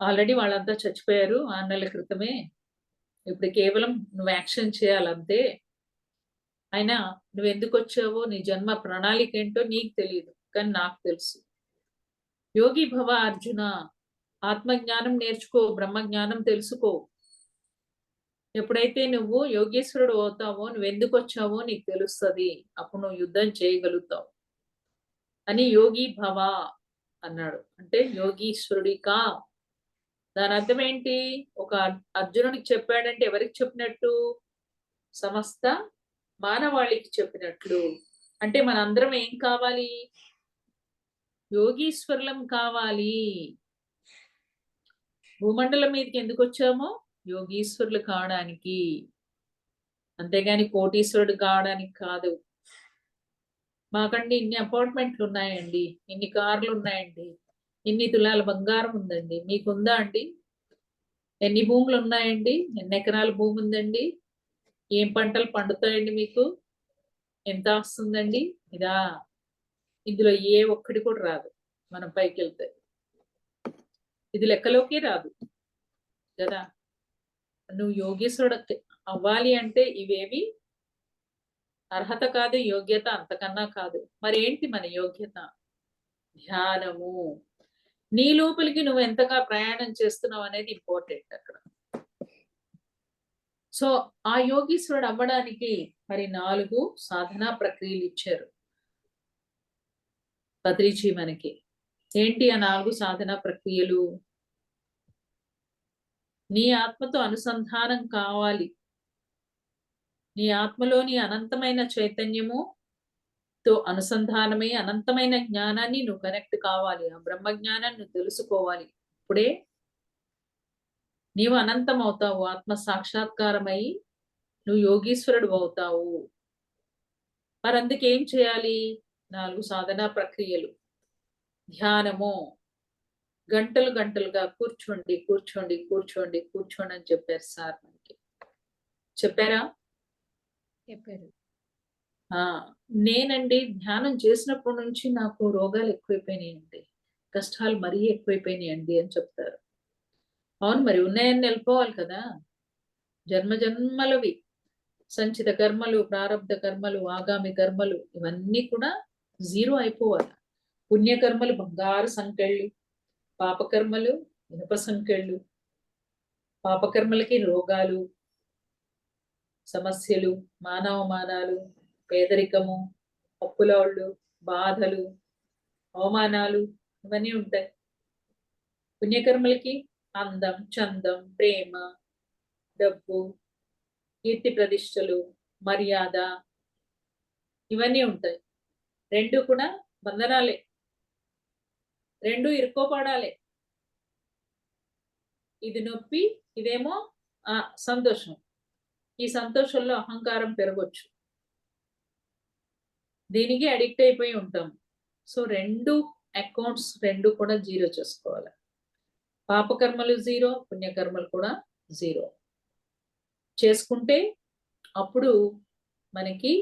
ఆల్రెడీ వాళ్ళంతా చచ్చిపోయారు 6 నెలల క్రితమే, ఇప్పుడు కేవలం నువ్వు యాక్షన్ చేయాలంతే. అయినా నువ్వు ఎందుకు వచ్చావో నీ జన్మ ప్రణాళిక ఏంటో నీకు తెలియదు, కానీ నాకు తెలుసు. యోగి భవ అర్జున, ఆత్మజ్ఞానం నేర్చుకో, బ్రహ్మజ్ఞానం తెలుసుకో. ఎప్పుడైతే నువ్వు యోగేశ్వరుడు అవుతావో, నువ్వు ఎందుకు వచ్చావో నీకు తెలుస్తుంది. అప్పుడు నువ్వు యుద్ధం చేయగలుగుతావు అని యోగి భవ అన్నాడు. అంటే యోగీశ్వరుడికా. దాని అర్థం ఏంటి? ఒక అర్జునుడికి చెప్పాడంటే ఎవరికి చెప్పినట్టు? సమస్త మానవాళికి చెప్పినట్లు. అంటే మనందరం ఏం కావాలి? యోగీశ్వరులం కావాలి. భూమండలం మీదకి ఎందుకు వచ్చామో యోగీశ్వరులు కావడానికి, అంతేగాని కోటీశ్వరుడు కావడానికి కాదు. మాకండి ఇన్ని అపార్ట్మెంట్లు ఉన్నాయండి, ఇన్ని కార్లు ఉన్నాయండి, ఇన్ని తులాల బంగారం ఉందండి. మీకుందా అండి? ఎన్ని భూములు ఉన్నాయండి? ఎన్ని ఎకరాల భూమి ఉందండి? ఏం పంటలు పండుతాయండి? మీకు ఎంత వస్తుందండి? ఇదా? ఇందులో ఏ ఒక్కటి కూడా రాదు. మనం పైకి వెళ్తే ఇది లెక్కలోకి రాదు కదా. నువ్వు యోగేశ్వరుడు అవ్వాలి అంటే ఇవేవి అర్హత కాదు, యోగ్యత అంతకన్నా కాదు. మరి ఏంటి మన యోగ్యత? ధ్యానము. నీ లోపలికి నువ్వు ఎంతగా ప్రయాణం చేస్తున్నావు అనేది ఇంపార్టెంట్ అక్కడ. సో ఆ యోగీశ్వరుడు అవ్వడానికి మరి 4 సాధనా ప్రక్రియలు ఇచ్చారు పత్రిజీ మనకి. ఏంటి ఆ 4 సాధనా ప్రక్రియలు? నీ ఆత్మతో అనుసంధానం కావాలి. నీ ఆత్మలోని అనంతమైన చైతన్యము తో అనుసంధానమై అనంతమైన జ్ఞానాన్ని నువ్వు కనెక్ట్ కావాలి. ఆ బ్రహ్మ జ్ఞానాన్ని నువ్వు తెలుసుకోవాలి. ఇప్పుడే నీవు అనంతం అవుతావు. ఆత్మ సాక్షాత్కారమై నువ్వు యోగీశ్వరుడు అవుతావు. మరి అందుకు ఏం చేయాలి? 4 సాధనా ప్రక్రియలు. ధ్యానము. గంటలు గంటలుగా కూర్చోండి కూర్చోండి కూర్చోండి కూర్చోండి అని చెప్పారు సార్ మనకి. చెప్పారా? చెప్పారు. నేనండి ధ్యానం చేసినప్పటి నుంచి నాకు రోగాలు ఎక్కువైపోయినాయండి, కష్టాలు మరీ ఎక్కువైపోయినాయండి అని చెప్తారు. అవును, మరి ఉన్నాయని వెళ్ళిపోవాలి కదా. జన్మ జన్మలవి సంచిత కర్మలు, ప్రారంధ కర్మలు, ఆగామి కర్మలు ఇవన్నీ కూడా జీరో అయిపోవాలి. పుణ్యకర్మలు బంగారు సంకెళ్ళు, పాపకర్మలు ఇనుప సంకెళ్ళు. పాపకర్మలకి రోగాలు, సమస్యలు, మానవమానాలు, పేదరికము, అప్పులోళ్ళు, బాధలు, అవమానాలు ఇవన్నీ ఉంటాయి. పుణ్యకర్మలకి అందం, చందం, ప్రేమ, డబ్బు, కీర్తి ప్రతిష్టలు, మర్యాద ఇవన్నీ ఉంటాయి. 2 కూడా బంధనాలే, 2 ఇరుక్కోపడాలే. ఇది నొప్పి, ఇదేమో సంతోషం. ఈ సంతోషంలో అహంకారం పెరగొచ్చు, దీనికి అడిక్ట్ అయిపోయి ఉంటాం. సో 2 అకౌంట్స్ 2 కూడా జీరో చేసుకోవాలి. పాపకర్మలు జీరో, పుణ్యకర్మలు కూడా జీరో చేసుకుంటే అప్పుడు మనకి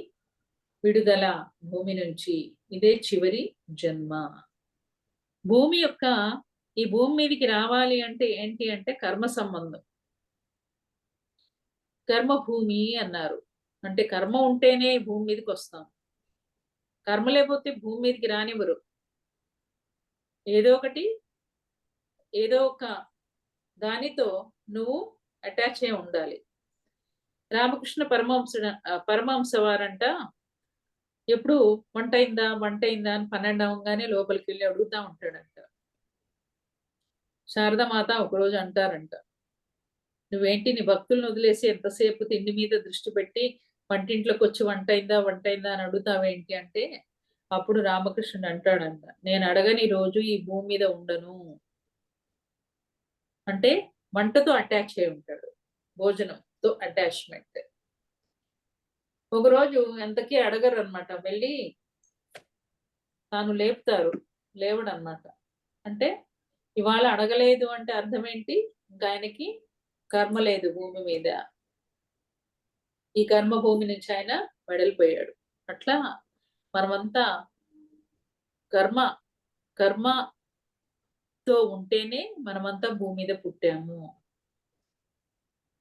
విడుదల భూమి నుంచి. ఇదే చివరి జన్మ. భూమి యొక్క ఈ భూమి మీదకి రావాలి అంటే ఏంటి అంటే కర్మ సంబంధం. కర్మ భూమి అన్నారు. అంటే కర్మ ఉంటేనే భూమి మీదకి వస్తాం. కర్మ లేకపోతే భూమి మీదకి రానివ్వరు. ఏదో ఒక దానితో నువ్వు అటాచ్ అయి ఉండాలి. రామకృష్ణ పరమహంస వారంట ఎప్పుడు వంట అయిందా అని 12 అవ్వగానే లోపలికి వెళ్ళి అడుగుతా ఉంటాడంట. శారదామాత ఒకరోజు అంటారంట, నువ్వేంటి నీ భక్తులను వదిలేసి ఎంతసేపు తిండి మీద దృష్టి పెట్టి వంటింట్లోకి వచ్చి వంట అయిందా అని అడుగుతావేంటి అంటే, అప్పుడు రామకృష్ణుడు అంటాడంట, నేను అడగని రోజు ఈ భూమి మీద ఉండను. అంటే వంటతో అటాచ్ అయి ఉంటాడు, భోజనంతో అటాచ్మెంట్. ఒకరోజు ఎంతకీ అడగరు అనమాట, వెళ్ళి తాను లేవడనమాట. అంటే ఇవాళ అడగలేదు అంటే అర్థం ఏంటి? ఇంకా ఆయనకి కర్మ లేదు భూమి మీద. ఈ కర్మ భూమి నుంచి ఆయన వెడలిపోయాడు. అట్లా మనమంతా కర్మతో ఉంటేనే మనమంతా భూమి మీద పుట్టాము.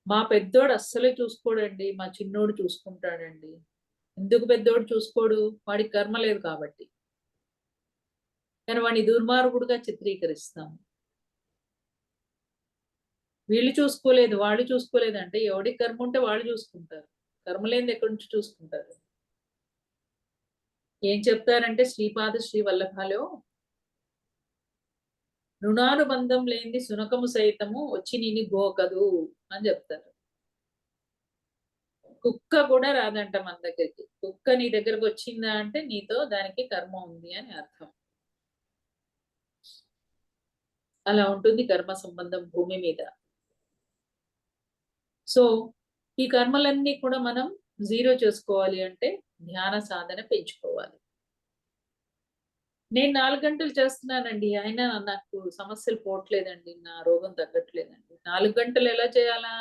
మా పెద్దోడు అస్సలే చూసుకోడండి, మా చిన్నోడు చూసుకుంటాడండి. ఎందుకు పెద్దోడు చూసుకోడు? వాడికి కర్మ లేదు కాబట్టి. కానీ వాడిని దుర్మార్గుడుగా చిత్రీకరిస్తాము. వీళ్ళు చూసుకోలేదు, వాళ్ళు చూసుకోలేదు అంటే ఎవడికి కర్మ ఉంటే వాళ్ళు చూసుకుంటారు. కర్మ లేనిది ఎక్కడి నుంచి చూసుకుంటారు? ఏం చెప్తారంటే శ్రీపాద శ్రీ వల్లభాలో రుణానుబంధం లేనిది సునకము సైతము వచ్చి నిన్ను గోకదు అని చెప్తారు. కుక్క కూడా రాదంట మన దగ్గరికి. కుక్క నీ దగ్గరకు వచ్చిందా అంటే నీతో దానికి కర్మ ఉంది అని అర్థం. అలా ఉంటుంది కర్మ సంబంధం భూమి మీద. సో ఈ కర్మలన్నీ కూడా మనం జీరో చేసుకోవాలి అంటే ధ్యాన సాధన పెంచుకోవాలి. నేను 4 గంటలు చేస్తున్నానండి, అయినా నాకు సమస్యలు పోవట్లేదండి, నా రోగం తగ్గట్లేదండి. 4 గంటలు ఎలా చేయాలా?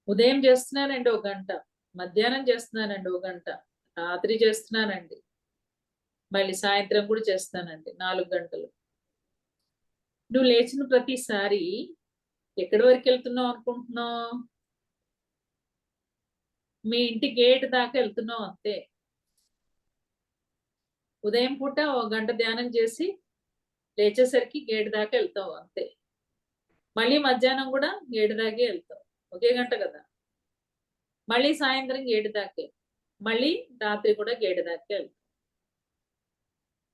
ఉదయం చేస్తున్నానండి 1 గంట, మధ్యాహ్నం చేస్తున్నానండి 1 గంట, రాత్రి చేస్తున్నానండి, మళ్ళీ సాయంత్రం కూడా చేస్తానండి 4 గంటలు. నువ్వు లేచిన ప్రతిసారి ఎక్కడి వరకు వెళ్తున్నావు అనుకుంటున్నావు? మీ ఇంటి గేట్ దాకా వెళ్తున్నావు అంతే. ఉదయం పూట 1 గంట ధ్యానం చేసి లేచేసరికి గేట్ దాకా వెళ్తావు అంతే. మళ్ళీ మధ్యాహ్నం కూడా గేట్ దాకే వెళ్తావు, ఒకే గంట కదా. మళ్ళీ సాయంత్రం గేట్ దాకే, మళ్ళీ రాత్రి కూడా గేట్ దాకే వెళ్తావు.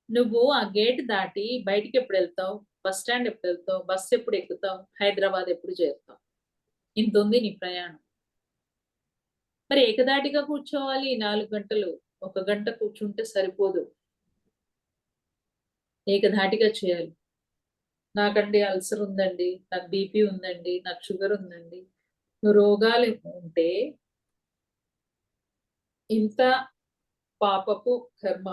నువ్వు ఆ గేట్ దాటి బయటికి ఎప్పుడు వెళ్తావు? బస్ స్టాండ్ ఎప్పుడు వెళ్తావు? బస్సు ఎప్పుడు ఎక్కుతావు? హైదరాబాద్ ఎప్పుడు చేరుతావు? ఇంత ఉంది నీ ప్రయాణం. మరి ఏకదాటిగా కూర్చోవాలి 4 గంటలు. 1 గంట కూర్చుంటే సరిపోదు, ఏకధాటిగా చేయాలి. నాకండి అల్సర్ ఉందండి, నాకు బీపీ ఉందండి, నాకు షుగర్ ఉందండి, రోగాలు ఉంటే ఇంత పాపపు కర్మ,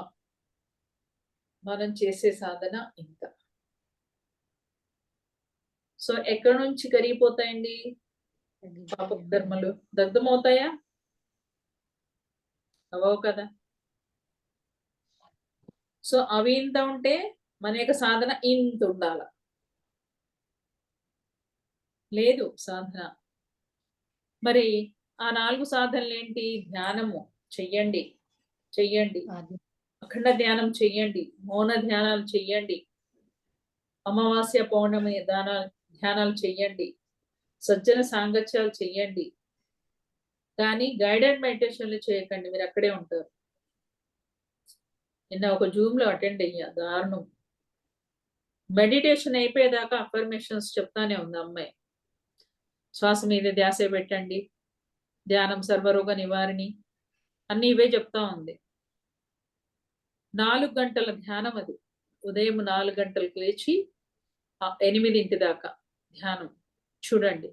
మనం చేసే సాధన ఇంత. సో ఎక్కడి నుంచి కరిగిపోతాయండి పాపపు కర్మలు? దగ్ధమవుతాయా? అవవు కదా. సో అవి ఇంత ఉంటే మన యొక్క సాధన ఇంత ఉండాల. లేదు సాధన. మరి ఆ 4 సాధనలు ఏంటి? ధ్యానము చెయ్యండి, చెయ్యండి, అఖండ ధ్యానం చెయ్యండి, మౌన ధ్యానాలు చెయ్యండి, అమావాస్య పౌర్ణమి ధ్యానాలు చెయ్యండి, సజ్జన సాంగత్యాలు చెయ్యండి. కానీ గైడెడ్ మెడిటేషన్లు చేయకండి, మీరు అక్కడే ఉంటారు. నిన్న ఒక జూమ్ లో అటెండ్ అయ్యా, దారుణం. మెడిటేషన్ అయిపోయేదాకా అఫర్మేషన్స్ చెప్తానే ఉంది అమ్మాయి. శ్వాస మీద ధ్యాస పెట్టండి, ధ్యానం సర్వరోగ నివారిణి, అన్ని ఇవే చెప్తా ఉంది. 4 గంటల ధ్యానం అది. ఉదయం 4 గంటలకు లేచి 8 దాకా ధ్యానం. చూడండి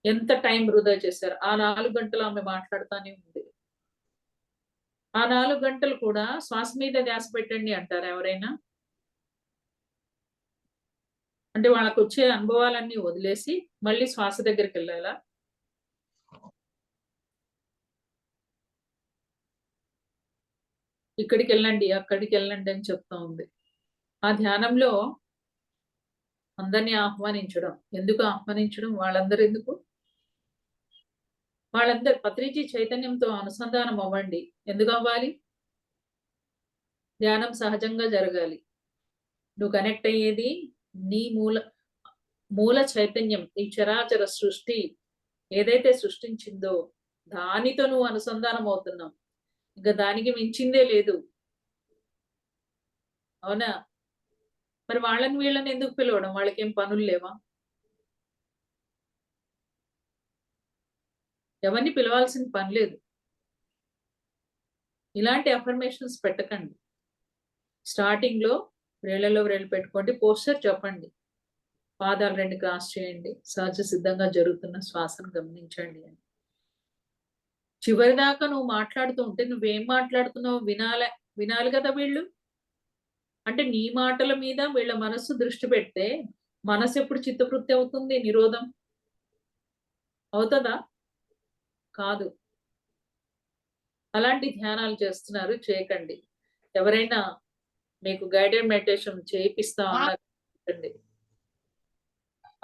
ఎంత టైం వృధా చేశారు. ఆ 4 గంటలు ఆమె మాట్లాడుతానే ఉంది. ఆ 4 గంటలు కూడా శ్వాస మీద ధ్యాస పెట్టండి అంటారు ఎవరైనా? అంటే వాళ్ళకు వచ్చే అనుభవాలన్నీ వదిలేసి మళ్ళీ శ్వాస దగ్గరికి వెళ్ళాలా? ఇక్కడికి వెళ్ళండి, అక్కడికి వెళ్ళండి అని చెప్తా ఉంది. ఆ ధ్యానంలో అందరినీ ఆహ్వానించడం. ఎందుకు ఆహ్వానించడం? వాళ్ళందరూ ఎందుకు? వాళ్ళందరూ పత్రిజీ చైతన్యంతో అనుసంధానం అవ్వండి. ఎందుకు అవ్వాలి? ధ్యానం సహజంగా జరగాలి. నువ్వు కనెక్ట్ అయ్యేది నీ మూల చైతన్యం, ఈ చరాచర సృష్టి ఏదైతే సృష్టించిందో దానితో నువ్వు అనుసంధానం అవుతున్నావు. ఇంకా దానికి మించిందే లేదు. అవునా? మరి వాళ్ళని వీళ్ళని ఎందుకు పిలవడం? వాళ్ళకేం పనులు లేవా? ఎవరిని పిలవాల్సిన పని లేదు. ఇలాంటి అఫర్మేషన్స్ పెట్టకండి. స్టార్టింగ్ లో వేళ్లలో వేళ్ళు పెట్టుకోండి, పోస్టర్ చెప్పండి, పాదాలు 2 క్రాస్ చేయండి, సహజ సిద్ధంగా జరుగుతున్న శ్వాసను గమనించండి అని. చివరిదాకా నువ్వు మాట్లాడుతూ ఉంటే నువ్వేం మాట్లాడుతున్నావు వినాలి కదా వీళ్ళు. అంటే నీ మాటల మీద వీళ్ళ మనస్సు దృష్టి పెడితే మనసు ఎప్పుడు చిత్తవృత్తి అవుతుంది? నిరోధం అవుతుందా? కాదు. అలాంటి ధ్యానాలు చేస్తున్నారు, చేయకండి. ఎవరైనా మీకు గైడెడ్ మెడిటేషన్ చేయిస్తా అన్నారు,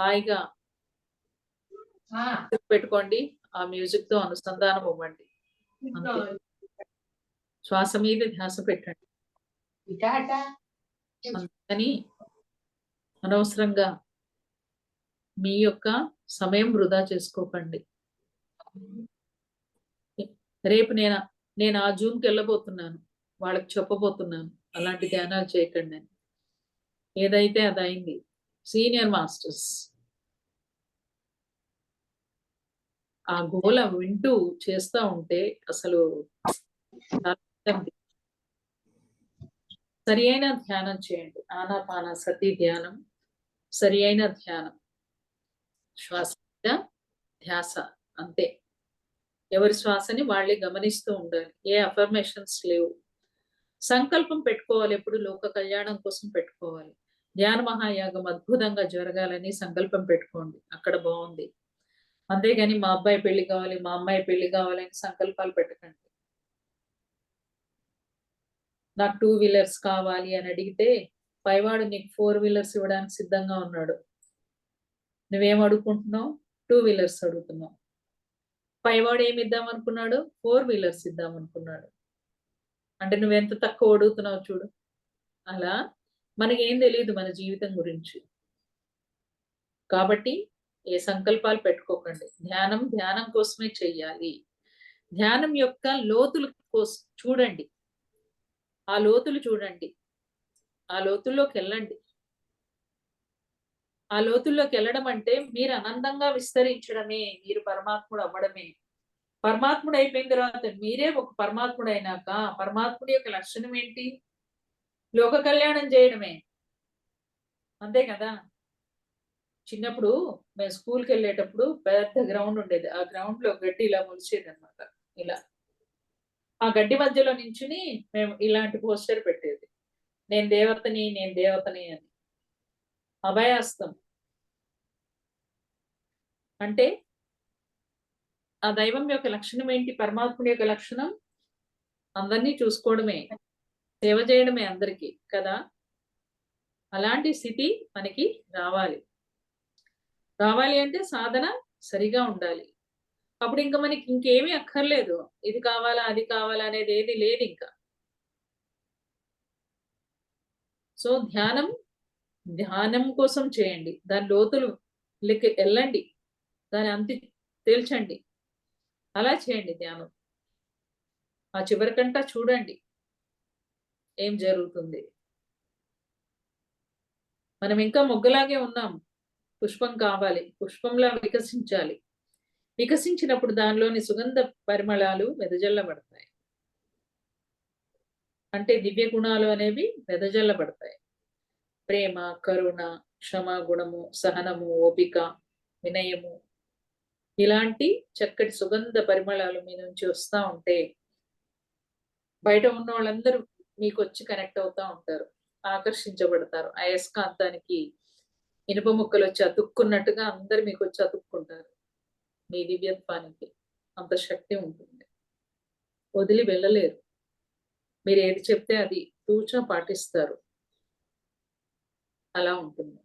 హాయిగా పెట్టుకోండి, ఆ మ్యూజిక్ తో అనుసంధానం అవ్వండి. శ్వాస మీద ధ్యాస పెట్టండి. అందుకని అనవసరంగా మీ యొక్క సమయం వృధా చేసుకోకండి. రేపు నేను ఆ జూమ్కి వెళ్ళబోతున్నాను, వాళ్ళకి చెప్పబోతున్నాను అలాంటి ధ్యానాలు చేయకండి అని. ఏదైతే అది అయింది. సీనియర్ మాస్టర్స్ ఆ గోల వింటూ చేస్తా ఉంటే అసలు సరి అయిన ధ్యానం చేయండి. ఆనాపాన సతి ధ్యానం, సరి అయిన ధ్యానం, శ్వాస మీద ధ్యాస, అంతే. ఎవరి శ్వాసని వాళ్ళే గమనిస్తూ ఉండాలి. ఏ అఫర్మేషన్స్ లేవు. సంకల్పం పెట్టుకోవాలి, ఎప్పుడు లోక కళ్యాణం కోసం పెట్టుకోవాలి. ధ్యాన మహాయాగం అద్భుతంగా జరగాలని సంకల్పం పెట్టుకోండి, అక్కడ బాగుంది. అంతేగాని మా అబ్బాయి పెళ్లి కావాలి, మా అమ్మాయి పెళ్లి కావాలని సంకల్పాలు పెట్టకండి. నాకు 2 వీలర్స్ కావాలి అని అడిగితే పైవాడు నీకు 4 వీలర్స్ ఇవ్వడానికి సిద్ధంగా ఉన్నాడు. నువ్వేం అడుగుకుంటున్నావు? 2 వీలర్స్ అడుగుతున్నావు. పైవాడు ఏమి ఇద్దాం అనుకున్నాడు? 4 వీలర్స్ ఇద్దాం అనుకున్నాడు. అంటే నువ్వెంత తక్కువ అడుగుతున్నావు చూడు. అలా మనకి ఏం తెలియదు మన జీవితం గురించి. కాబట్టి ఏ సంకల్పాలు పెట్టుకోకండి. ధ్యానం కోసమే చెయ్యాలి. ధ్యానం యొక్క లోతుల కోసం చూడండి. ఆ లోతులు చూడండి. ఆ లోతుల్లోకి వెళ్ళండి. ఆ లోతుల్లోకి వెళ్ళడం అంటే మీరు అనంతంగా విస్తరించడమే, మీరు పరమాత్ముడు అవ్వడమే. పరమాత్ముడు అయిపోయిన తర్వాత మీరే ఒక పరమాత్ముడు అయినాక పరమాత్ముడి యొక్క లక్షణం ఏంటి? లోక కళ్యాణం చేయడమే, అంతే కదా. చిన్నప్పుడు మేము స్కూల్కి వెళ్ళేటప్పుడు పెద్ద గ్రౌండ్ ఉండేది. ఆ గ్రౌండ్ లో గడ్డి ఇలా మొలిచేది అనమాట. ఇలా ఆ గడ్డి మధ్యలో నించుని మేము ఇలాంటి పోస్టర్ పెట్టేది, నేను దేవతని, నేను దేవతని అని. అభయాస్తం అంటే ఆ దైవం యొక్క లక్షణం ఏంటి? పరమాత్ముడి యొక్క లక్షణం అందరినీ చూసుకోవడమే, సేవ చేయడమే అందరికీ కదా. అలాంటి స్థితి మనకి రావాలి. రావాలి అంటే సాధన సరిగా ఉండాలి. అప్పుడు ఇంకా మనకి ఇంకేమీ అక్కర్లేదు. ఇది కావాలా అది కావాలా అనేది ఏది లేదు ఇంకా. సో ధ్యానం కోసం చేయండి. దాని లోతులు వెళ్ళండి, దాని అంతి తేల్చండి. అలా చేయండి ధ్యానం. ఆ చివరికంటా చూడండి ఏం జరుగుతుంది. మనం ఇంకా మొగ్గలాగే ఉన్నాం. పుష్పం కావాలి, పుష్పంలా వికసించాలి. వికసించినప్పుడు దానిలోని సుగంధ పరిమళాలు వెదజల్లబడతాయి. అంటే దివ్య గుణాలు అనేవి వెదజల్లబడతాయి. ప్రేమ, కరుణ, క్షమ గుణము, సహనము, ఓపిక, వినయము, ఇలాంటి చక్కటి సుగంధ పరిమళాలు మీ నుంచి వస్తా ఉంటే బయట ఉన్న వాళ్ళందరూ మీకు వచ్చి కనెక్ట్ అవుతా ఉంటారు, ఆకర్షించబడతారు. అయస్కాంతానికి ఇనుప ముక్కలు వచ్చి అతుక్కున్నట్టుగా అందరు మీకు వచ్చి అతుక్కుంటారు. మీ దివ్యత్వానికి అంత శక్తి ఉంటుంది. వదిలి వెళ్ళలేరు. మీరు ఏది చెప్తే అది తూచా పాటిస్తారు. అలా ఉంటుంది.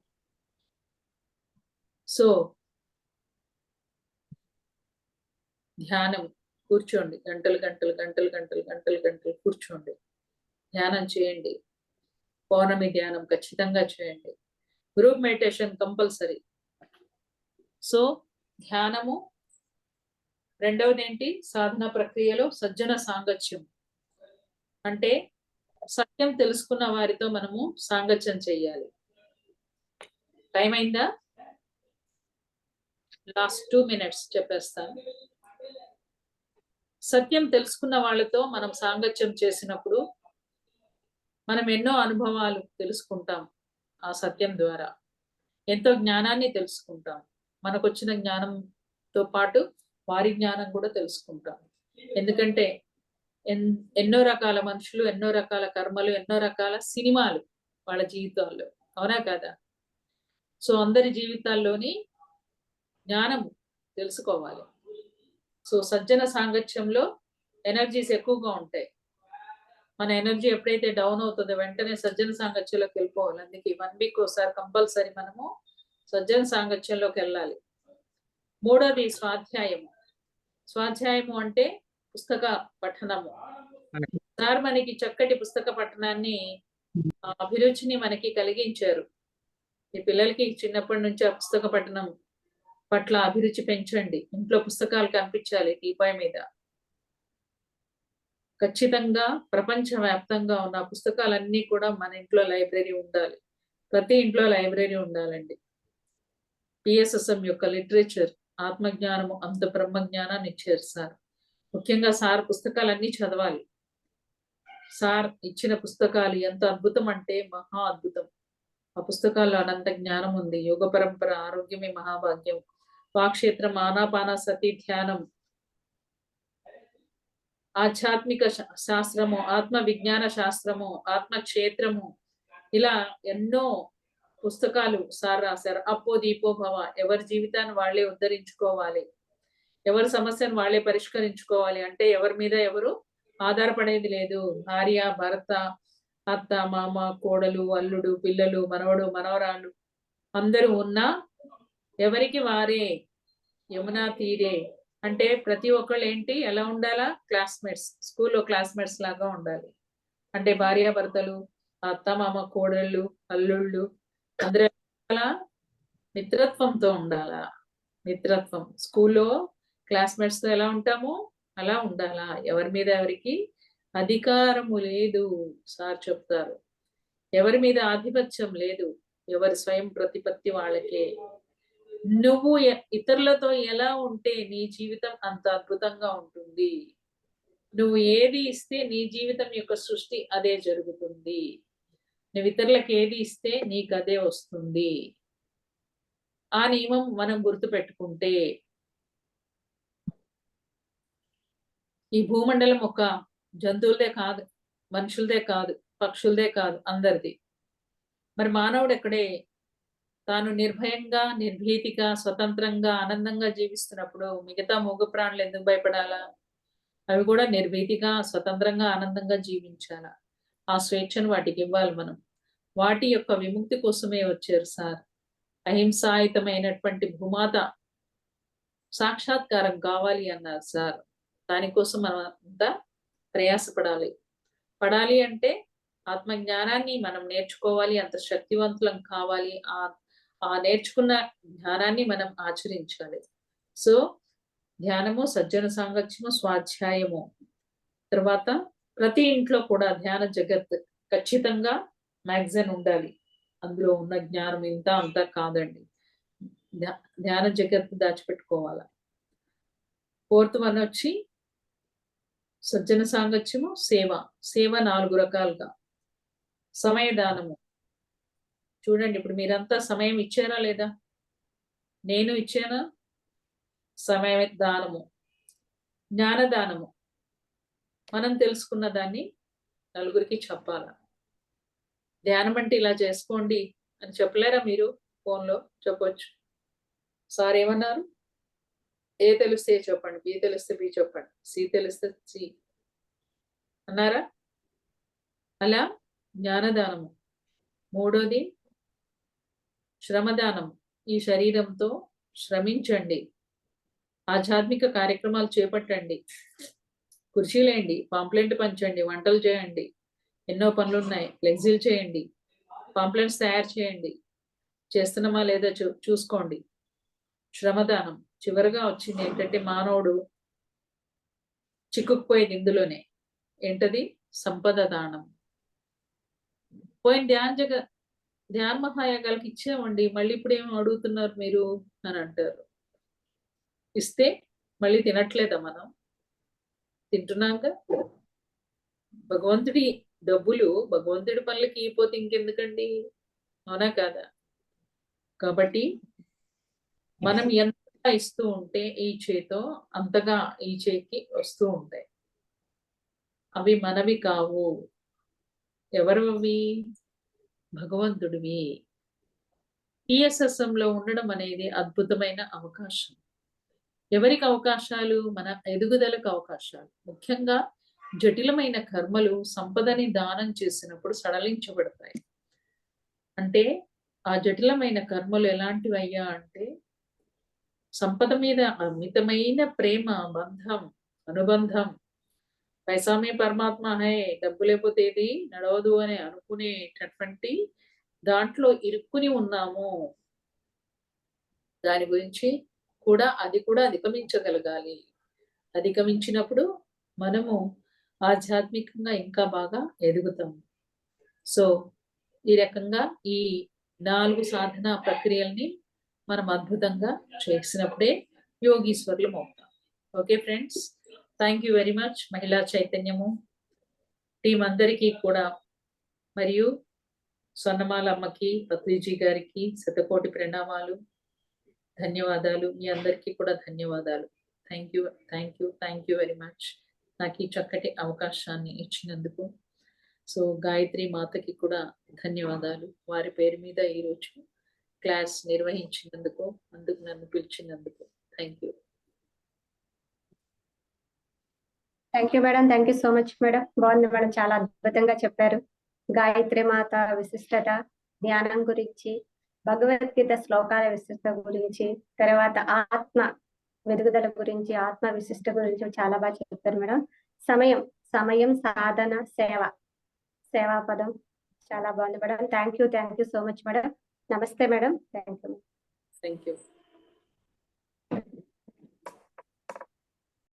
సో ధ్యానం కూర్చోండి, గంటలు గంటలు గంటలు గంటలు గంటలు గంటలు కూర్చోండి, ధ్యానం చేయండి. పౌర్ణమి ధ్యానం ఖచ్చితంగా చేయండి. Group meditation compulsory. సో ధ్యానము. రెండవది ఏంటి? సాధన ప్రక్రియలో సజ్జన సాంగత్యం. అంటే సత్యం తెలుసుకున్న వారితో మనము సాంగత్యం చెయ్యాలి. టైం అయిందా? లాస్ట్ 2 minutes చెప్పేస్తాను. సత్యం తెలుసుకున్న వాళ్ళతో మనం సాంగత్యం చేసినప్పుడు మనం ఎన్నో అనుభవాలు తెలుసుకుంటాం. ఆ సత్యం ద్వారా ఎంతో జ్ఞానాన్ని తెలుసుకుంటాం. మనకు వచ్చిన జ్ఞానంతో పాటు వారి జ్ఞానం కూడా తెలుసుకుంటాం. ఎందుకంటే ఎన్నో రకాల మనుషులు, ఎన్నో రకాల కర్మలు, ఎన్నో రకాల సినిమాలు వాళ్ళ జీవితాల్లో, అవునా కదా. సో అందరి జీవితాల్లోని జ్ఞానము తెలుసుకోవాలి. సో సజ్జన సాంగత్యంలో ఎనర్జీస్ ఎక్కువగా ఉంటాయి. మన ఎనర్జీ ఎప్పుడైతే డౌన్ అవుతుందో వెంటనే సజ్జన సాంగత్యంలోకి వెళ్ళిపోవాలి. అందుకే 1 week ఒకసారి కంపల్సరీ మనము సజ్జన సాంగత్యంలోకి వెళ్ళాలి. మూడోది స్వాధ్యాయము. స్వాధ్యాయము అంటే పుస్తక పఠనము. సార్ మనకి చక్కటి పుస్తక పఠనాన్ని, అభిరుచిని మనకి కలిగించారు. ఈ పిల్లలకి చిన్నప్పటి నుంచి ఆ పుస్తక పఠనం పట్ల అభిరుచి పెంచండి. ఇంట్లో పుస్తకాలు కనిపించాలి టీపాయ్ మీద. ఖచ్చితంగా ప్రపంచవ్యాప్తంగా ఉన్న పుస్తకాలన్నీ కూడా మన ఇంట్లో లైబ్రరీ ఉండాలి. ప్రతి ఇంట్లో లైబ్రరీ ఉండాలండి. పిఎస్ఎస్ఎం యొక్క లిటరేచర్ ఆత్మజ్ఞానము అంత బ్రహ్మజ్ఞానాన్ని ఇచ్చారు సార్. ముఖ్యంగా సార్ పుస్తకాలన్నీ చదవాలి. సార్ ఇచ్చిన పుస్తకాలు ఎంత అద్భుతం అంటే మహా అద్భుతం. ఆ పుస్తకాల్లో అనంత జ్ఞానం ఉంది. యోగ పరంపర, ఆరోగ్యమే మహాభాగ్యం, వాక్షేత్రం, ఆనాపాన సతి ధ్యానం, ఆధ్యాత్మిక శాస్త్రము, ఆత్మ విజ్ఞాన శాస్త్రము, ఆత్మక్షేత్రము, ఇలా ఎన్నో పుస్తకాలు సార్ రాశారు. అప్పో దీపో భవ, ఎవరి జీవితాన్ని వాళ్ళే ఉద్ధరించుకోవాలి, ఎవరి సమస్యను వాళ్ళే పరిష్కరించుకోవాలి, అంటే ఎవరి మీద ఎవరు ఆధారపడేది లేదు. భార్య, భర్త, అత్త, మామ, కోడలు, అల్లుడు, పిల్లలు, మనవడు, మనవరాళ్ళు అందరూ ఉన్నా ఎవరికి వారే యమునా తీరే. అంటే ప్రతి ఒక్కళ్ళు ఏంటి ఎలా ఉండాలా? క్లాస్మేట్స్, స్కూల్లో క్లాస్మేట్స్ లాగా ఉండాలి. అంటే భార్య భర్తలు, అత్త మామ, కోడళ్ళు, అల్లుళ్ళు అందరూ మిత్రత్వంతో ఉండాలా. మిత్రత్వం స్కూల్లో క్లాస్మేట్స్ తో ఎలా ఉంటామో అలా ఉండాలా. ఎవరి మీద ఎవరికి అధికారము లేదు సార్ చెప్తారు. ఎవరి మీద ఆధిపత్యం లేదు. ఎవరి స్వయం ప్రతిపత్తి వాళ్ళకే. నువ్వు ఇతరులతో ఎలా ఉంటే నీ జీవితం అంత అద్భుతంగా ఉంటుంది. నువ్వు ఏది ఇస్తే నీ జీవితం యొక్క సృష్టి అదే జరుగుతుంది. నువ్వు ఇతరులకు ఏది ఇస్తే నీకు అదే వస్తుంది. ఆ నియమం మనం గుర్తుపెట్టుకుంటే ఈ భూమండలం ఒక జంతువులదే కాదు, మనుషులదే కాదు, పక్షులదే కాదు, అందరిది. మరి మానవుడు ఎక్కడే తాను నిర్భయంగా, నిర్భీతిగా, స్వతంత్రంగా, ఆనందంగా జీవిస్తున్నప్పుడు మిగతా మూగ ప్రాణులు ఎందుకు భయపడాలా? అవి కూడా నిర్భీతిగా, స్వతంత్రంగా, ఆనందంగా జీవించాలా. ఆ స్వేచ్ఛను వాటికి ఇవ్వాలి మనం. వాటి యొక్క విముక్తి కోసమే వచ్చారు సార్. అహింసాయుతమైనటువంటి భూమాత సాక్షాత్కారం కావాలి అన్నారు సార్. దానికోసం మనం అంతా ప్రయాసపడాలి. పడాలి అంటే ఆత్మజ్ఞానాన్ని మనం నేర్చుకోవాలి, అంత శక్తివంతులం కావాలి. ఆ నేర్చుకున్న జ్ఞానాన్ని మనం ఆచరించాలి. సో ధ్యానము, సజ్జన సాంగత్యము, స్వాధ్యాయము, తర్వాత ప్రతి ఇంట్లో కూడా ధ్యాన జగత్ ఖచ్చితంగా మ్యాగజైన్ ఉండాలి. అందులో ఉన్న జ్ఞానం ఇంత అంతా కాదండి. ధ్యాన జగత్ దాచిపెట్టుకోవాలి. 4th వన్ వచ్చి సజ్జన సాంగత్యము, సేవ. సేవ 4 రకాలుగా. సమయదానము. చూడండి, ఇప్పుడు మీరంతా సమయం ఇచ్చారా లేదా? నేను ఇచ్చానా? సమయ దానము. జ్ఞానదానము, మనం తెలుసుకున్న దాన్ని నలుగురికి చెప్పాల. ధ్యానం అంటే ఇలా చేసుకోండి అని చెప్పలేరా? మీరు ఫోన్లో చెప్పొచ్చు. సార్ ఏమన్నారు? ఏ తెలిస్తే చెప్పండి, బి తెలిస్తే బి చెప్పండి, సి తెలిస్తే సి అన్నారా? అలా జ్ఞానదానము. 3వది శ్రమదానం. ఈ శరీరంతో శ్రమించండి, ఆధ్యాత్మిక కార్యక్రమాలు చేపట్టండి, కుర్చీలేయండి, పాంప్లెంట్ పంచండి, వంటలు చేయండి, ఎన్నో పనులు ఉన్నాయి, ఫ్లెక్సీలు చేయండి, పాంప్లెంట్స్ తయారు చేయండి, చేస్తున్నామా లేదా చూసుకోండి. శ్రమదానం. చివరిగా వచ్చింది ఏంటంటే మానవుడు చిక్కుకుపోయేది ఇందులోనే. ఏంటది? సంపద దానం. పోయిన ధ్యాన మహాయాగాలకి ఇచ్చామండి, మళ్ళీ ఇప్పుడు ఏమో అడుగుతున్నారు మీరు అని అంటారు. ఇస్తే మళ్ళీ తినట్లేదా? మనం తింటున్నాక. భగవంతుడి డబ్బులు భగవంతుడి పనులకి ఇపోతే ఇంకెందుకండి? అవునా కాదా? కాబట్టి మనం ఎంత ఇస్తూ ఉంటే ఈ చేతో అంతగా ఈ చేతికి వస్తూ ఉంటాయి. అవి మనవి కావు. ఎవరివి? భగవంతుడివి. పిఎస్ఎస్ఎంలో ఉండడం అనేది అద్భుతమైన అవకాశం. ఎవరికి అవకాశాలు? మన ఎదుగుదలకు అవకాశాలు. ముఖ్యంగా జటిలమైన కర్మలు సంపదని దానం చేసినప్పుడు సడలించబడతాయి. అంటే ఆ జటిలమైన కర్మలు ఎలాంటివయ్యా అంటే సంపద మీద అమితమైన ప్రేమ, బంధం, అనుబంధం. పైసామే పరమాత్మ హై, డబ్బు లేకపోతే ఏది నడవదు అని అనుకునేటటువంటి దాంట్లో ఇరుక్కుని ఉన్నాము. దాని గురించి కూడా అది కూడా అధిగమించగలగాలి. అధిగమించినప్పుడు మనము ఆధ్యాత్మికంగా ఇంకా బాగా ఎదుగుతాము. సో ఈ రకంగా ఈ 4 సాధన ప్రక్రియల్ని మనం అద్భుతంగా చేసినప్పుడే యోగీశ్వరులు అవుతాం. Okay friends, thank you very much. మహిళా చైతన్యము టీం అందరికీ కూడా, మరియు స్వర్ణమాల అమ్మకి, పత్రిజీ గారికి శతకోటి ప్రణామాలు, ధన్యవాదాలు. మీ అందరికీ కూడా ధన్యవాదాలు. థ్యాంక్ యూ వెరీ మచ్ నాకు ఈ చక్కటి అవకాశాన్ని ఇచ్చినందుకు. సో గాయత్రి మాతకి కూడా ధన్యవాదాలు, వారి పేరు మీద ఈరోజు క్లాస్ నిర్వహించినందుకు, అందుకు నన్ను పిలిచినందుకు. Thank you. Thank you madam, thank you so much madam. బాగుంది మేడం, చాలా అద్భుతంగా చెప్పారు. గాయత్రి మాత విశిష్టత, ధ్యానం గురించి, భగవద్గీత శ్లోకాల విశిష్టత గురించి, తర్వాత ఆత్మ వెదుగుదల గురించి, ఆత్మ విశిష్ట గురించి చాలా బాగా చెప్పారు మేడం. సమయం సాధన సేవా పదం చాలా బాగుంది madam. Thank you so much madam. నమస్తే మేడం. Thank you.